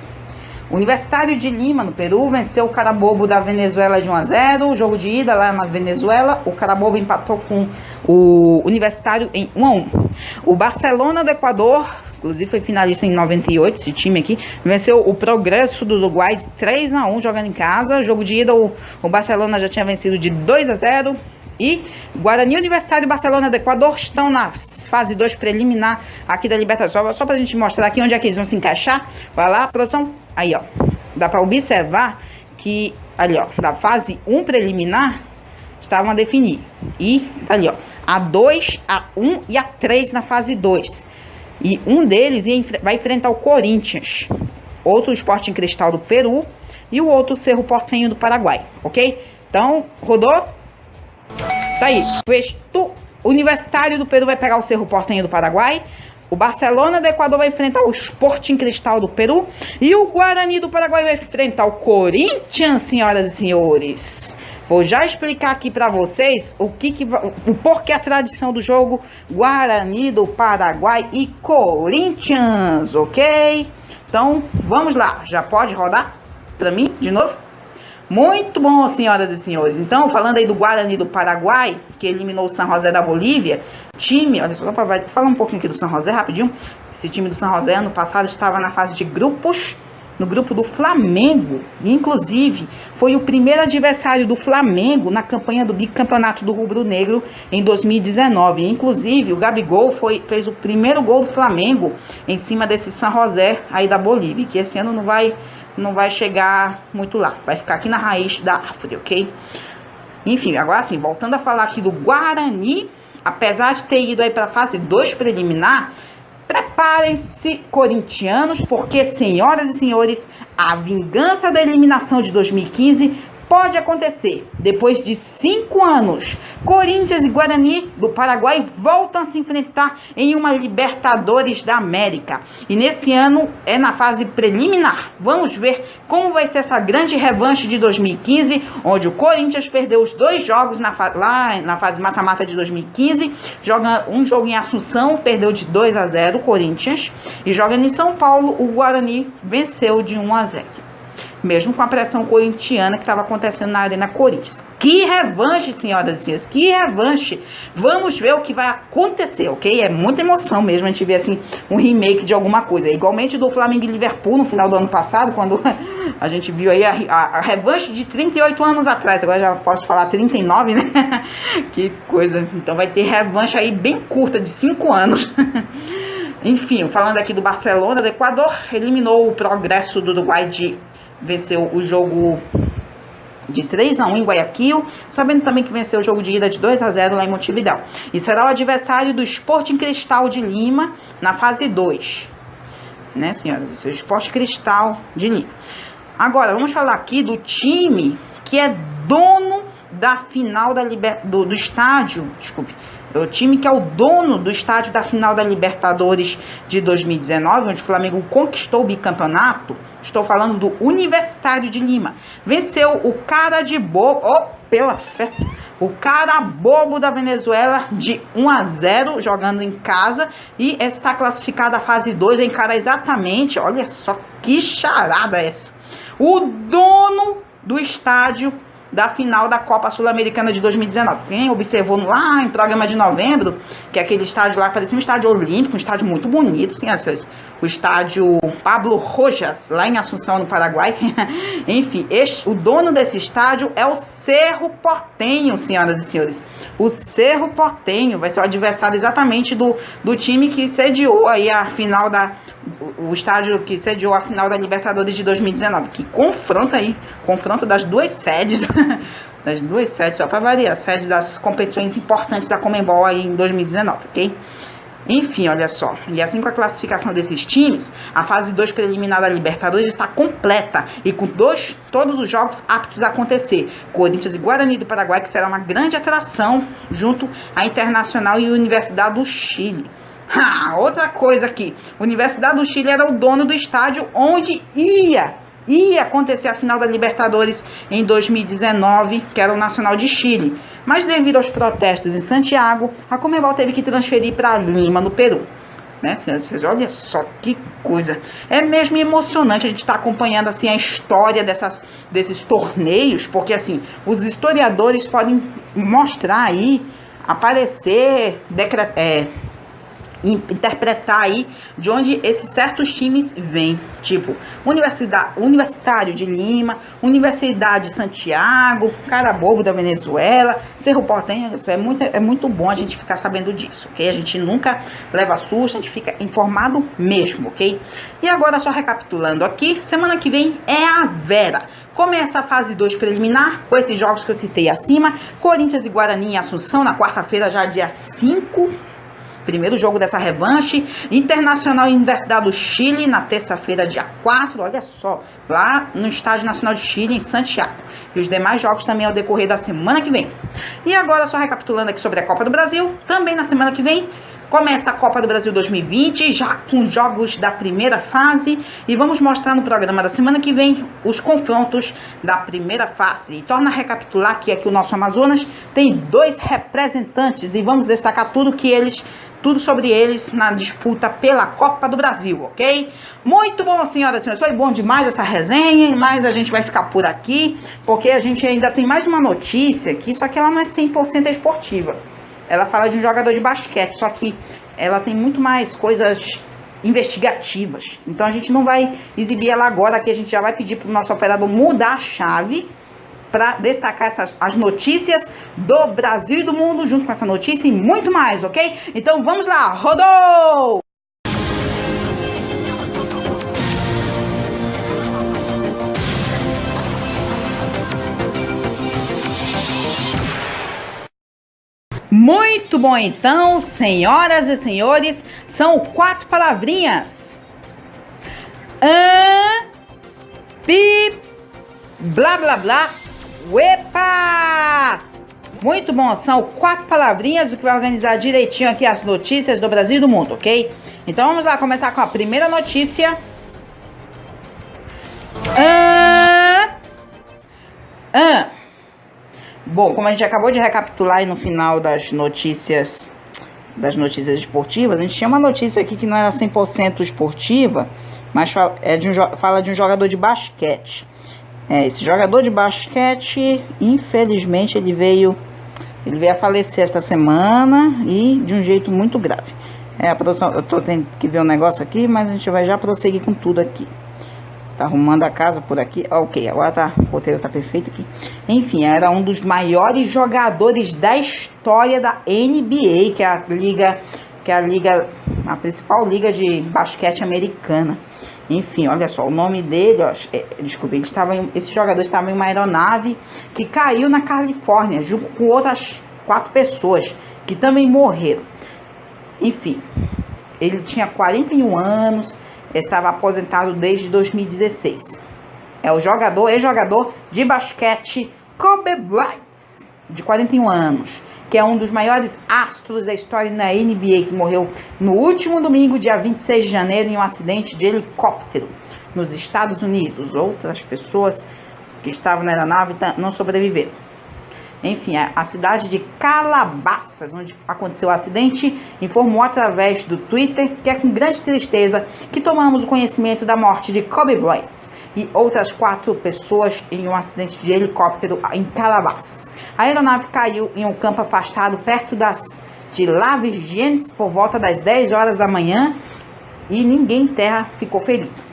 O Universitário de Lima, no Peru, venceu o Carabobo da Venezuela de 1-0. O jogo de ida lá na Venezuela, o Carabobo empatou com o Universitário em 1-1. O Barcelona do Equador, inclusive foi finalista em 98, esse time aqui, venceu o Progresso do Uruguai de 3-1 jogando em casa. O jogo de ida, o Barcelona já tinha vencido de 2-0. E Guarani Universitário e Barcelona do Equador estão na fase 2 preliminar aqui da Libertadores. Só pra gente mostrar aqui onde é que eles vão se encaixar. Vai lá, produção. Aí, ó. Dá pra observar que, ali, ó, da fase 1 preliminar, estavam a definir. E, tá ali, ó, a 2, a 1 e a 3 na fase 2. E um deles vai enfrentar o Corinthians. Outro Sporting Cristal do Peru. E o outro Cerro Porteño do Paraguai. Ok? Então, rodou. Tá aí, o Universitário do Peru vai pegar o Cerro Porteño do Paraguai, o Barcelona do Equador vai enfrentar o Sporting Cristal do Peru e o Guarani do Paraguai vai enfrentar o Corinthians, senhoras e senhores. Vou já explicar aqui para vocês o porquê a tradição do jogo Guarani do Paraguai e Corinthians, ok? Então, vamos lá, já pode rodar para mim de novo? Muito bom, senhoras e senhores. Então, falando aí do Guarani do Paraguai, que eliminou o San José da Bolívia, time, olha só, para falar um pouquinho aqui do San José, rapidinho. Esse time do San José, ano passado, estava na fase de grupos, no grupo do Flamengo. Inclusive, foi o primeiro adversário do Flamengo na campanha do bicampeonato do Rubro Negro em 2019. Inclusive, o Gabigol fez o primeiro gol do Flamengo em cima desse San José aí da Bolívia, que esse ano não vai chegar muito lá, vai ficar aqui na raiz da árvore, ok? Enfim, agora sim, voltando a falar aqui do Guarani, apesar de ter ido aí para a fase 2 preliminar, preparem-se, corintianos, porque, senhoras e senhores, a vingança da eliminação de 2015 pode acontecer. Depois de 5 anos, Corinthians e Guarani do Paraguai voltam a se enfrentar em uma Libertadores da América. E nesse ano é na fase preliminar. Vamos ver como vai ser essa grande revanche de 2015, onde o Corinthians perdeu os 2 jogos lá na fase mata-mata de 2015. Joga um jogo em Assunção, perdeu de 2-0 o Corinthians. E joga em São Paulo, o Guarani venceu de 1-0. Mesmo com a pressão corintiana que estava acontecendo na Arena Corinthians. Que revanche, senhoras e senhores, que revanche. Vamos ver o que vai acontecer, ok? É muita emoção mesmo a gente ver, assim, um remake de alguma coisa. Igualmente do Flamengo e Liverpool no final do ano passado, quando a gente viu aí a revanche de 38 anos atrás. Agora já posso falar 39, né? Que coisa. Então vai ter revanche aí bem curta, de 5 anos. Enfim, falando aqui do Barcelona do Equador, eliminou o Progresso do Uruguai venceu o jogo de 3-1 em Guayaquil, sabendo também que venceu o jogo de ida de 2-0 lá em Montevidéu. E será o adversário do Sporting Cristal de Lima na fase 2. Né, senhoras? O Sporting Cristal de Lima. Agora, vamos falar aqui do time que é dono da final do estádio, desculpe, o time que é o dono do estádio da final da Libertadores de 2019, onde o Flamengo conquistou o bicampeonato. Estou falando do Universitário de Lima. Venceu o Carabobo, o Carabobo da Venezuela de 1-0, jogando em casa. E está classificada a fase 2, encara exatamente, olha só que charada essa, o dono do estádio da final da Copa Sul-Americana de 2019. Quem observou lá em programa de novembro, que aquele estádio lá parecia um estádio olímpico, um estádio muito bonito, sim, o estádio Pablo Rojas, lá em Assunção, no Paraguai. Enfim, o dono desse estádio é o Cerro Porteño, senhoras e senhores. O Cerro Porteño vai ser o adversário exatamente do time que sediou aí a final o estádio que sediou a final da Libertadores de 2019, que confronto das duas sedes, só para variar, sedes das competições importantes da Conmebol aí em 2019, ok? Enfim, olha só, e assim com a classificação desses times, a fase 2 preliminar da Libertadores está completa e com todos os jogos aptos a acontecer. Corinthians e Guarani do Paraguai, que será uma grande atração junto à Internacional e Universidade do Chile. Outra coisa aqui, Universidade do Chile era o dono do estádio onde ia ia acontecer a final da Libertadores em 2019, que era o Nacional de Chile. Mas devido aos protestos em Santiago, a Conmebol teve que transferir para Lima, no Peru. Né, senhoras? Olha só que coisa. É mesmo emocionante a gente estar acompanhando assim a história desses torneios, porque assim, os historiadores podem mostrar aí, aparecer, interpretar aí de onde esses certos times vêm, tipo Universitário de Lima, Universidade de Santiago, Carabobo da Venezuela, Cerro Porteño. Isso é muito bom a gente ficar sabendo disso, ok? A gente nunca leva susto, a gente fica informado mesmo, ok? E agora, só recapitulando aqui, semana que vem é a Vera. Começa a fase 2 preliminar, com esses jogos que eu citei acima, Corinthians e Guarani em Assunção, na quarta-feira, já dia 5, primeiro jogo dessa revanche. Internacional e Universidade do Chile na terça-feira, dia 4, olha só, lá no Estádio Nacional de Chile, em Santiago. E os demais jogos também ao decorrer da semana que vem. E agora, só recapitulando aqui sobre a Copa do Brasil, também na semana que vem começa a Copa do Brasil 2020, já com jogos da primeira fase, e vamos mostrar no programa da semana que vem os confrontos da primeira fase. E torna a recapitular que aqui o nosso Amazonas tem 2 representantes, e vamos destacar tudo sobre eles na disputa pela Copa do Brasil, ok? Muito bom, senhoras e senhores, foi bom demais essa resenha, mas a gente vai ficar por aqui, porque a gente ainda tem mais uma notícia aqui, só que ela não é 100% esportiva. Ela fala de um jogador de basquete, só que ela tem muito mais coisas investigativas. Então a gente não vai exibir ela agora, aqui a gente já vai pedir para o nosso operador mudar a chave para destacar as notícias do Brasil e do mundo, junto com essa notícia e muito mais, ok? Então vamos lá, rodou! Muito bom, então, senhoras e senhores, são 4 palavrinhas. Pi, blá, blá, blá, uepa! Muito bom, são 4 palavrinhas, o que vai organizar direitinho aqui as notícias do Brasil e do mundo, ok? Então vamos lá, começar com a primeira notícia. Bom, como a gente acabou de recapitular aí no final das notícias esportivas, a gente tinha uma notícia aqui que não era 100% esportiva, mas fala de um jogador de basquete. Esse jogador de basquete, infelizmente, ele veio a falecer esta semana e de um jeito muito grave. A produção, eu tô tendo que ver um negócio aqui, mas a gente vai já prosseguir com tudo aqui. Tá arrumando a casa por aqui. Ok, agora o roteiro tá perfeito aqui. Enfim, era um dos maiores jogadores da história da NBA, que é a principal liga de basquete americana. Enfim, olha só, o nome dele, desculpa, esse jogador estava em uma aeronave que caiu na Califórnia, junto com outras 4 pessoas que também morreram. Enfim, ele tinha 41 anos, estava aposentado desde 2016. É o ex-jogador de basquete Kobe Bryant, de 41 anos, que é um dos maiores astros da história na NBA, que morreu no último domingo, dia 26 de janeiro, em um acidente de helicóptero nos Estados Unidos. Outras pessoas que estavam na aeronave não sobreviveram. Enfim, a cidade de Calabasas, onde aconteceu o acidente, informou através do Twitter que é com grande tristeza que tomamos o conhecimento da morte de Kobe Bryant e outras 4 pessoas em um acidente de helicóptero em Calabasas. A aeronave caiu em um campo afastado perto de La Virginie por volta das 10 horas da manhã e ninguém em terra ficou ferido.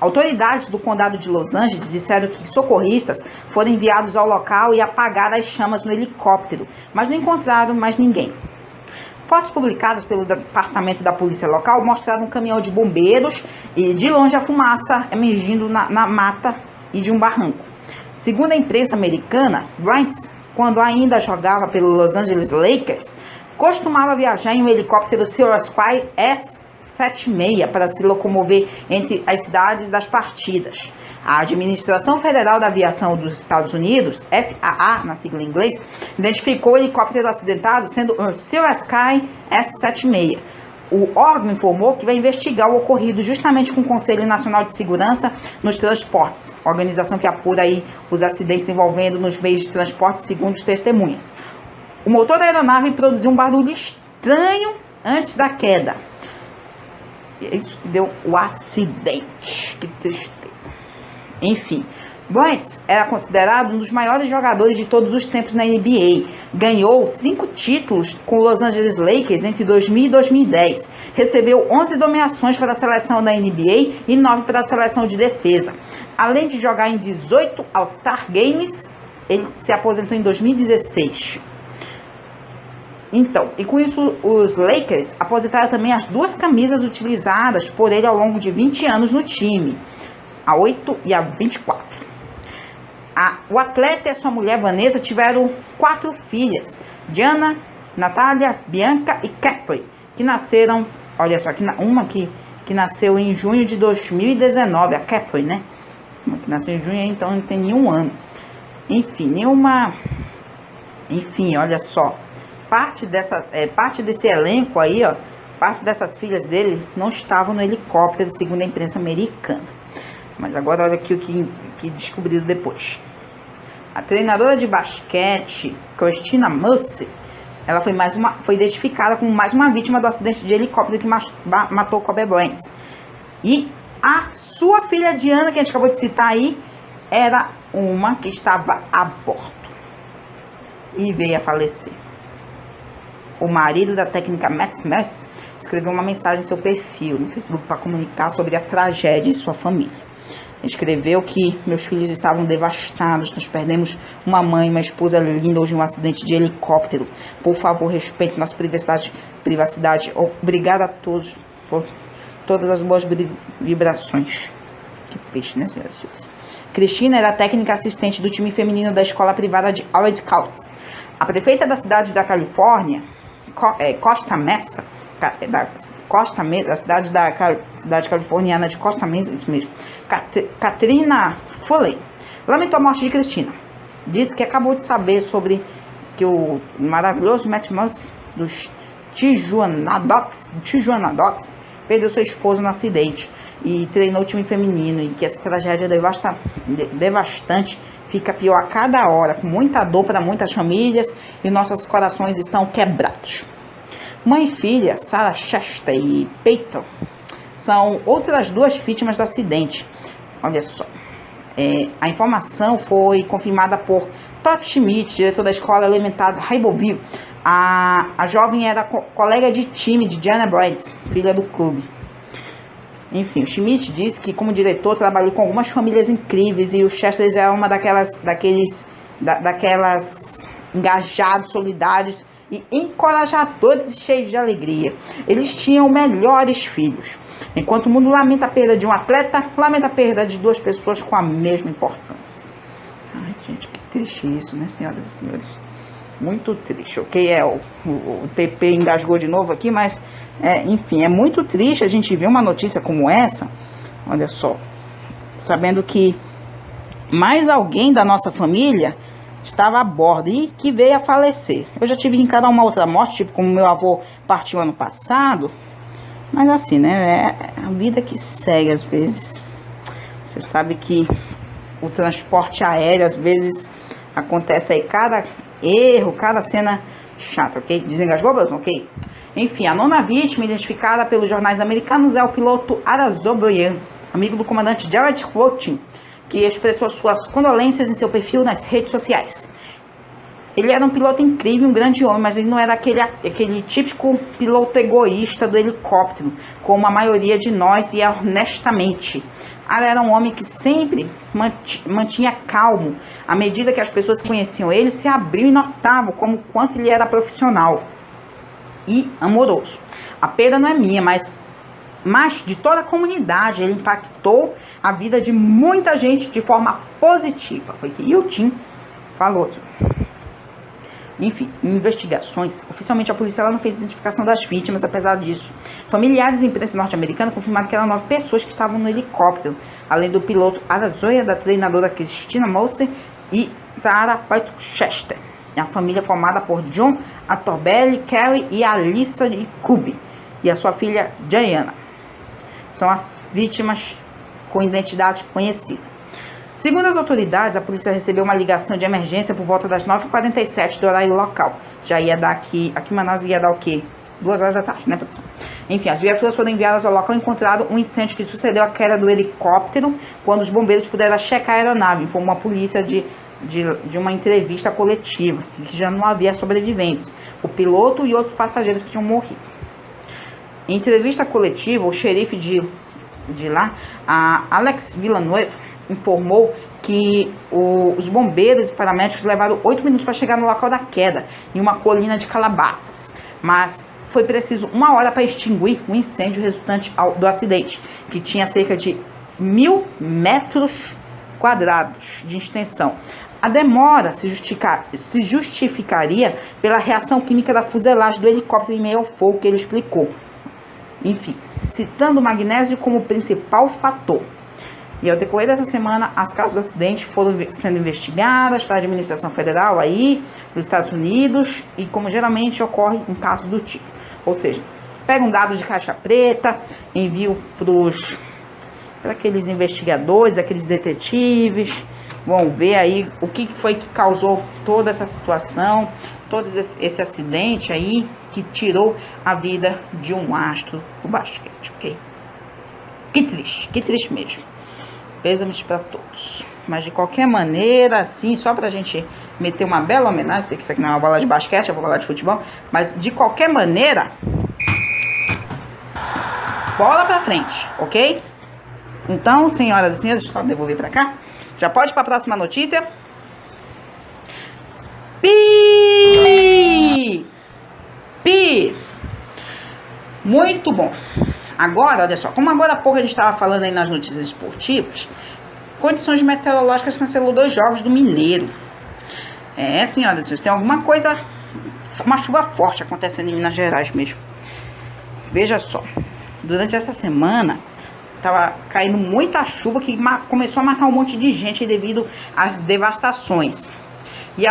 Autoridades do condado de Los Angeles disseram que socorristas foram enviados ao local e apagaram as chamas no helicóptero, mas não encontraram mais ninguém. Fotos publicadas pelo departamento da polícia local mostraram um caminhão de bombeiros e de longe a fumaça emergindo na mata e de um barranco. Segundo a imprensa americana, Bryant, quando ainda jogava pelo Los Angeles Lakers, costumava viajar em um helicóptero Sikorsky S-76 para se locomover entre as cidades das partidas. A Administração Federal da Aviação dos Estados Unidos, FAA, na sigla em inglês, identificou o helicóptero acidentado sendo o Sikorsky S-76. O órgão informou que vai investigar o ocorrido justamente com o Conselho Nacional de Segurança nos Transportes, organização que apura aí os acidentes envolvendo nos meios de transporte, segundo as testemunhas. O motor da aeronave produziu um barulho estranho antes da queda. É isso que deu o acidente. Que tristeza. Enfim, Bryant era considerado um dos maiores jogadores de todos os tempos na NBA. Ganhou 5 títulos com os Los Angeles Lakers entre 2000 e 2010. Recebeu 11 nomeações para a seleção da NBA e 9 para a seleção de defesa. Além de jogar em 18 All-Star Games, ele se aposentou em 2016. Então, e com isso os Lakers aposentaram também as 2 camisas utilizadas por ele ao longo de 20 anos no time, a 8 e a 24. O atleta e a sua mulher Vanessa tiveram 4 filhas, Diana, Natália, Bianca e Catherine, que nasceram, olha só, uma que nasceu em junho de 2019, a Catherine, né? Uma que nasceu em junho, então não tem nenhum ano. Enfim, olha só. Parte desse elenco aí, ó, parte dessas filhas dele não estavam no helicóptero, segundo a imprensa americana. Mas agora olha aqui o que descobriram depois. A treinadora de basquete, Christina Mercer, ela foi identificada como mais uma vítima do acidente de helicóptero que matou Kobe Bryant. E a sua filha Diana, que a gente acabou de citar aí, era uma que estava a bordo e veio a falecer. O marido da técnica Matt Mercer escreveu uma mensagem em seu perfil no Facebook para comunicar sobre a tragédia de sua família. Escreveu que meus filhos estavam devastados, nós perdemos uma mãe e uma esposa linda hoje em um acidente de helicóptero. Por favor, respeite nossa privacidade. Obrigada a todos por todas as boas vibrações. Que triste, né, senhoras e senhores? Cristina era técnica assistente do time feminino da escola privada de Howard Scouts. A prefeita da cidade da Califórnia, Costa Mesa, da cidade californiana de Costa Mesa, isso mesmo, Katrina Foley, lamentou a morte de Cristina. Disse que acabou de saber sobre que o maravilhoso Matt Mercer dos Tijuana Dogs perdeu sua esposa no acidente e treinou o time feminino, e que essa tragédia devastante fica pior a cada hora, com muita dor para muitas famílias, e nossos corações estão quebrados. Mãe e filha, Sarah Chester e Peyton, são outras 2 vítimas do acidente. Olha só, a informação foi confirmada por Todd Schmidt, diretor da escola elementar Rainbowville. A jovem era colega de time de Diana Bryant, filha do clube. Enfim, o Schmidt disse que como diretor trabalhou com algumas famílias incríveis, e o Chester era uma daquelas engajados, solidários e encorajadores e cheios de alegria. Eles tinham melhores filhos. Enquanto o mundo lamenta a perda de um atleta, lamenta a perda de 2 pessoas com a mesma importância. Ai, gente, que triste isso, né, senhoras e senhores? Muito triste, ok? O TP engasgou de novo aqui, mas, enfim, é muito triste a gente ver uma notícia como essa, olha só, sabendo que mais alguém da nossa família estava a bordo e que veio a falecer. Eu já tive que encarar uma outra morte, tipo como meu avô partiu ano passado, mas assim, né, é a vida que segue às vezes. Você sabe que o transporte aéreo, às vezes, acontece aí cada erro, cada cena chata, ok? Desengasgou, ok? Enfim, a 9ª vítima, identificada pelos jornais americanos, é o piloto Arazoboyan, amigo do comandante Jared Quotin, que expressou suas condolências em seu perfil nas redes sociais. Ele era um piloto incrível, um grande homem, mas ele não era aquele típico piloto egoísta do helicóptero, como a maioria de nós, e honestamente. Ara era um homem que sempre mantinha calmo. À medida que as pessoas conheciam ele, se abriu e notavam quanto ele era profissional e amoroso. A perda não é minha, mas de toda a comunidade. Ele impactou a vida de muita gente de forma positiva. Foi o que o Tim falou aqui. Enfim, em investigações, oficialmente a polícia não fez identificação das vítimas. Apesar disso, familiares e imprensa norte-americana confirmaram que eram 9 pessoas que estavam no helicóptero, além do piloto Arazoya, da treinadora Christina Mercer e Sarah Chester. A família formada por John Atorbelli, Carrie e Alyssa Cube. e a sua filha Diana. São as vítimas com identidade conhecida. Segundo as autoridades, a polícia recebeu uma ligação de emergência por volta das 9h47 do horário local. Já ia dar aqui em Manaus ia dar o quê? 2 horas da tarde, né, produção? Enfim, as viaturas foram enviadas ao local e encontraram um incêndio que sucedeu à queda do helicóptero quando os bombeiros puderam checar a aeronave, informou a polícia de uma entrevista coletiva, que já não havia sobreviventes, o piloto e outros passageiros que tinham morrido. Em entrevista coletiva, o xerife de lá, Alex Villanueva, informou que os bombeiros e paramédicos levaram 8 minutos para chegar no local da queda, em uma colina de Calabasas, mas foi preciso 1 hora para extinguir o incêndio resultante do acidente, que tinha cerca de 1.000 metros quadrados de extensão. A demora se justificaria pela reação química da fuselagem do helicóptero em meio ao fogo, que ele explicou. Enfim, citando o magnésio como principal fator. E ao decorrer dessa semana, as causas do acidente foram sendo investigadas para a administração federal aí, dos Estados Unidos, e como geralmente ocorre em casos do tipo. Ou seja, pega um dado de caixa preta, envio para aqueles investigadores, aqueles detetives, vão ver aí o que foi que causou toda essa situação, todo esse acidente aí que tirou a vida de um astro do basquete, ok? Que triste mesmo. Pêsames para todos. Mas de qualquer maneira, assim, só pra gente meter uma bela homenagem, sei que isso aqui não é uma bola de basquete, é uma bola de futebol, mas de qualquer maneira, bola pra frente, ok? Então, senhoras e senhores, deixa eu só devolver pra cá. Já pode ir pra próxima notícia. Pi! Muito bom. Agora, olha só, como agora há pouco a gente estava falando aí nas notícias esportivas, condições meteorológicas cancelou 2 jogos do Mineiro. Senhoras e senhores, tem alguma coisa, uma chuva forte acontecendo em Minas Gerais mesmo. Veja só, durante essa semana, estava caindo muita chuva que começou a matar um monte de gente devido às devastações. E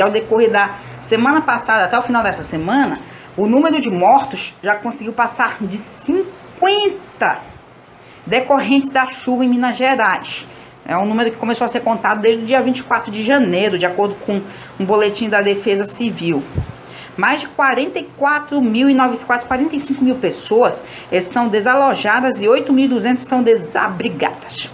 ao decorrer da semana passada, até o final dessa semana, o número de mortos já conseguiu passar de 50 decorrentes da chuva em Minas Gerais. É um número que começou a ser contado desde o dia 24 de janeiro, de acordo com um boletim da Defesa Civil. Mais de 44.900, quase 45 mil pessoas estão desalojadas e 8.200 estão desabrigadas.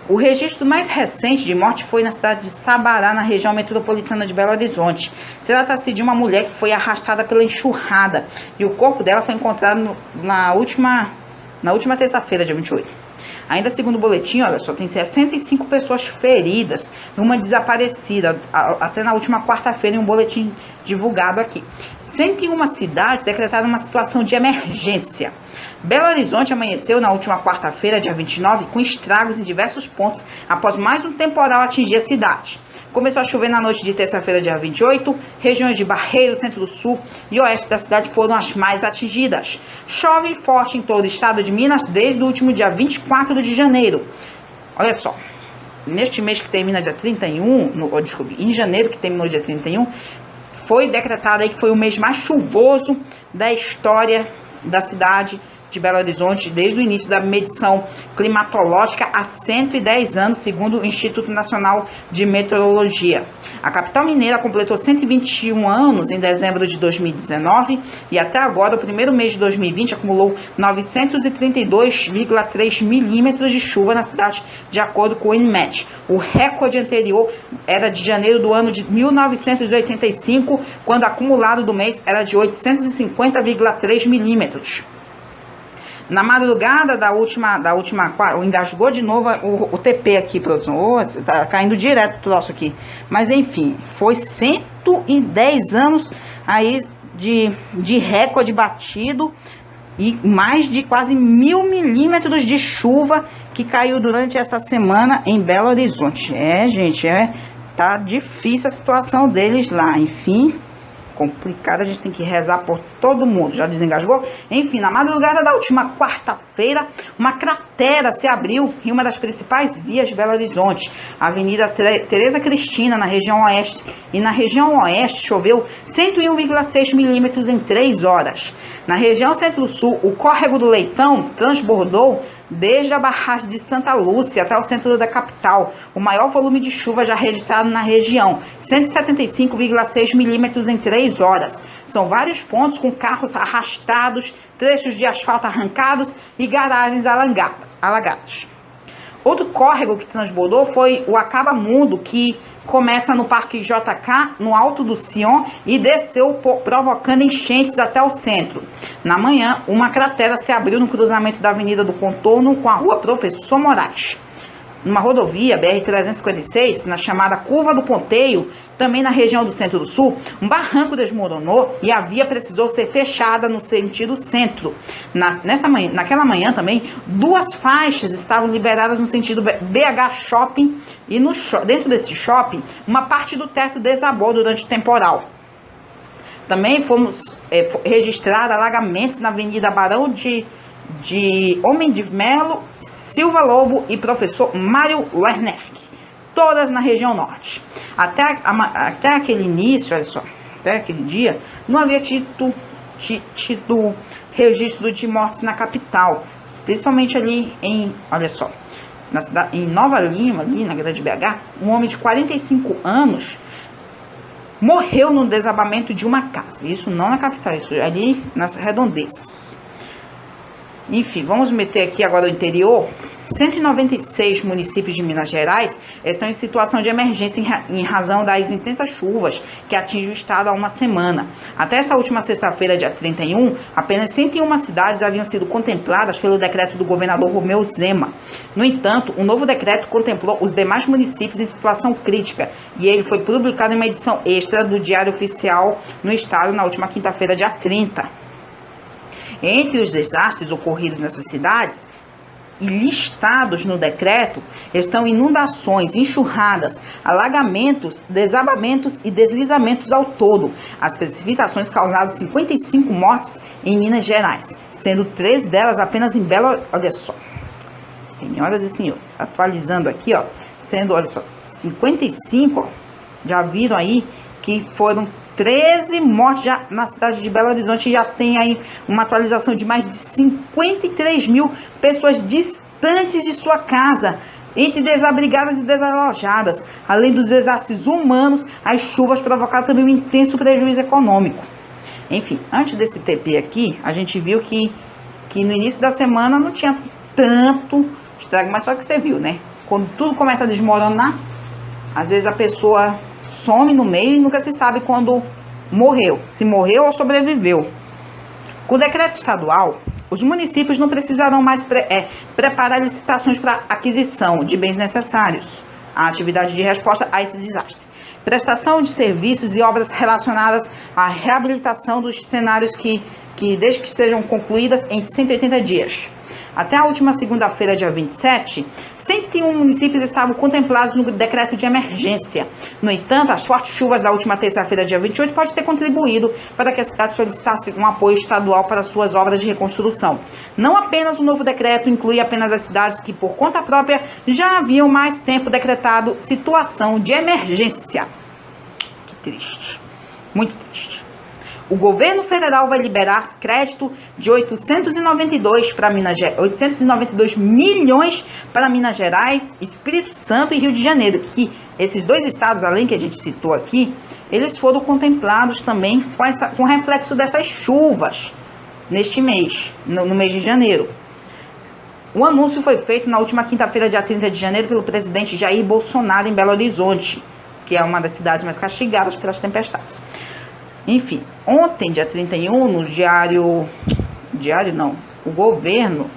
O registro mais recente de morte foi na cidade de Sabará, na região metropolitana de Belo Horizonte. Trata-se de uma mulher que foi arrastada pela enxurrada e o corpo dela foi encontrado na última terça-feira, dia 28. Ainda segundo o boletim, olha só, tem 65 pessoas feridas e uma desaparecida, até na última quarta-feira, em um boletim divulgado aqui. 101 cidades decretaram uma situação de emergência. Belo Horizonte amanheceu na última quarta-feira, dia 29, com estragos em diversos pontos após mais um temporal atingir a cidade. Começou a chover na noite de terça-feira, dia 28, regiões de Barreiro, Centro-Sul e Oeste da cidade foram as mais atingidas. Chove forte em todo o estado de Minas desde o último dia 24 de janeiro. Olha só, neste mês que termina dia 31, em janeiro que terminou dia 31, foi decretado aí que foi o mês mais chuvoso da história da cidade de Belo Horizonte, desde o início da medição climatológica há 110 anos, segundo o Instituto Nacional de Meteorologia. A capital mineira completou 121 anos em dezembro de 2019 e até agora, o primeiro mês de 2020, acumulou 932,3 milímetros de chuva na cidade, de acordo com o INMET. O recorde anterior era de janeiro do ano de 1985, quando o acumulado do mês era de 850,3 milímetros. Na madrugada da última, engasgou de novo o TP aqui, produção. Tá caindo direto o troço aqui. Mas enfim, foi 110 anos aí de recorde batido e mais de quase 1.000 milímetros de chuva que caiu durante esta semana em Belo Horizonte. Gente, tá difícil a situação deles lá. Enfim, complicado, a gente tem que rezar por todo mundo. Já desengasgou? Enfim, na madrugada da última quarta-feira, uma cratera se abriu em uma das principais vias de Belo Horizonte, a Avenida Tereza Cristina, na região oeste. E na região oeste choveu 101,6 milímetros em 3 horas. Na região centro-sul, o córrego do Leitão transbordou desde a barragem de Santa Lúcia até o centro da capital, o maior volume de chuva já registrado na região, 175,6 milímetros em 3 horas. São vários pontos com carros arrastados, trechos de asfalto arrancados e garagens alagadas. Outro córrego que transbordou foi o Acabamundo, que começa no Parque JK, no Alto do Sion, e desceu provocando enchentes até o centro. Na manhã, uma cratera se abriu no cruzamento da Avenida do Contorno com a Rua Professor Moraes. Numa rodovia BR-356, na chamada Curva do Ponteio, também na região do Centro-Sul, um barranco desmoronou e a via precisou ser fechada no sentido centro. Naquela manhã também, 2 faixas estavam liberadas no sentido BH Shopping e dentro desse shopping, uma parte do teto desabou durante o temporal. Também fomos registrar alagamentos na Avenida Barão de Homem de Melo, Silva Lobo e Professor Mário Werner, todas na região norte. Até aquele início, olha só, até aquele dia, não havia tido registro de mortes na capital, principalmente ali em Nova Lima, ali na Grande BH, um homem de 45 anos morreu no desabamento de uma casa. Isso não na capital, isso ali nas redondezas. Enfim, vamos meter aqui agora o interior. 196 municípios de Minas Gerais estão em situação de emergência em razão das intensas chuvas que atingem o estado há uma semana. Até essa última sexta-feira, dia 31, apenas 101 cidades haviam sido contempladas pelo decreto do governador Romeu Zema. No entanto, o novo decreto contemplou os demais municípios em situação crítica e ele foi publicado em uma edição extra do Diário Oficial no estado na última quinta-feira, dia 30. Entre os desastres ocorridos nessas cidades e listados no decreto estão inundações, enxurradas, alagamentos, desabamentos e deslizamentos ao todo. As precipitações causaram 55 mortes em Minas Gerais, sendo 3 delas apenas em olha só, senhoras e senhores, atualizando aqui, ó, sendo, olha só, 55, ó, já viram aí que foram 13 mortes já na cidade de Belo Horizonte, já tem aí uma atualização de mais de 53 mil pessoas distantes de sua casa, entre desabrigadas e desalojadas. Além dos desastres humanos, as chuvas provocaram também um intenso prejuízo econômico. Enfim, antes desse TP aqui, a gente viu que no início da semana não tinha tanto estrago, mas só que você viu, né? Quando tudo começa a desmoronar, às vezes a pessoa some no meio e nunca se sabe quando morreu, se morreu ou sobreviveu. Com o decreto estadual, os municípios não precisarão mais preparar licitações para aquisição de bens necessários à atividade de resposta a esse desastre. Prestação de serviços e obras relacionadas à reabilitação dos cenários que desde que sejam concluídas em 180 dias. Até a última segunda-feira, dia 27, 101 municípios estavam contemplados no decreto de emergência. No entanto, as fortes chuvas da última terça-feira, dia 28, podem ter contribuído para que a cidade solicitasse um apoio estadual para suas obras de reconstrução. Não apenas o novo decreto inclui apenas as cidades que, por conta própria, já haviam mais tempo decretado situação de emergência. Que triste, muito triste. O governo federal vai liberar crédito de 892 milhões para Minas Gerais, Espírito Santo e Rio de Janeiro, que esses 2 estados, além que a gente citou aqui, eles foram contemplados também com reflexo dessas chuvas neste mês, no mês de janeiro. O anúncio foi feito na última quinta-feira, dia 30 de janeiro, pelo presidente Jair Bolsonaro em Belo Horizonte, que é uma das cidades mais castigadas pelas tempestades. Enfim, ontem, dia 31, no o governo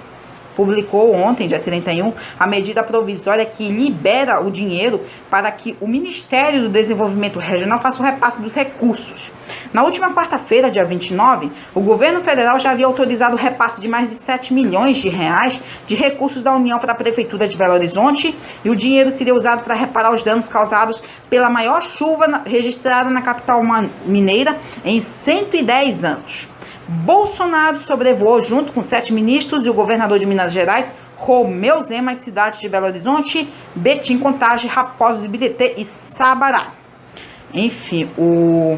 publicou ontem, dia 31, a medida provisória que libera o dinheiro para que o Ministério do Desenvolvimento Regional faça o repasse dos recursos. Na última quarta-feira, dia 29, o governo federal já havia autorizado o repasse de mais de 7 milhões de reais de recursos da União para a Prefeitura de Belo Horizonte, e o dinheiro seria usado para reparar os danos causados pela maior chuva registrada na capital mineira em 110 anos. Bolsonaro sobrevoou junto com 7 ministros e o governador de Minas Gerais, Romeu Zema, as cidades de Belo Horizonte, Betim, Contagem, Raposos, Ibirité e Sabará. Enfim, o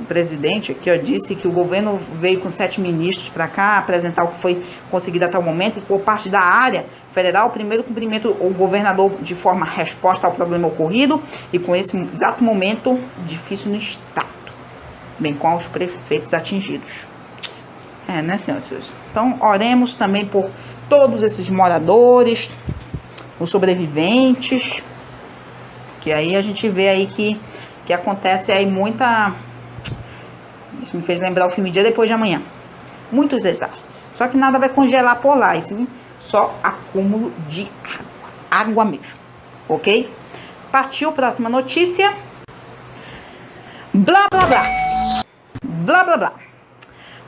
presidente aqui disse que o governo veio com 7 ministros para cá apresentar o que foi conseguido até o momento, e por parte da área federal, primeiro cumprimento o governador de forma resposta ao problema ocorrido, e com esse exato momento difícil no estado, bem com os prefeitos atingidos. Né, senhoras e senhores? Então, oremos também por todos esses moradores, os sobreviventes, que aí a gente vê aí que acontece aí muita... Isso me fez lembrar o filme Dia Depois de Amanhã. Muitos desastres. Só que nada vai congelar por lá, e sim só acúmulo de água mesmo. Ok? Partiu, próxima notícia. Blá, blá, blá. Blá, blá, blá.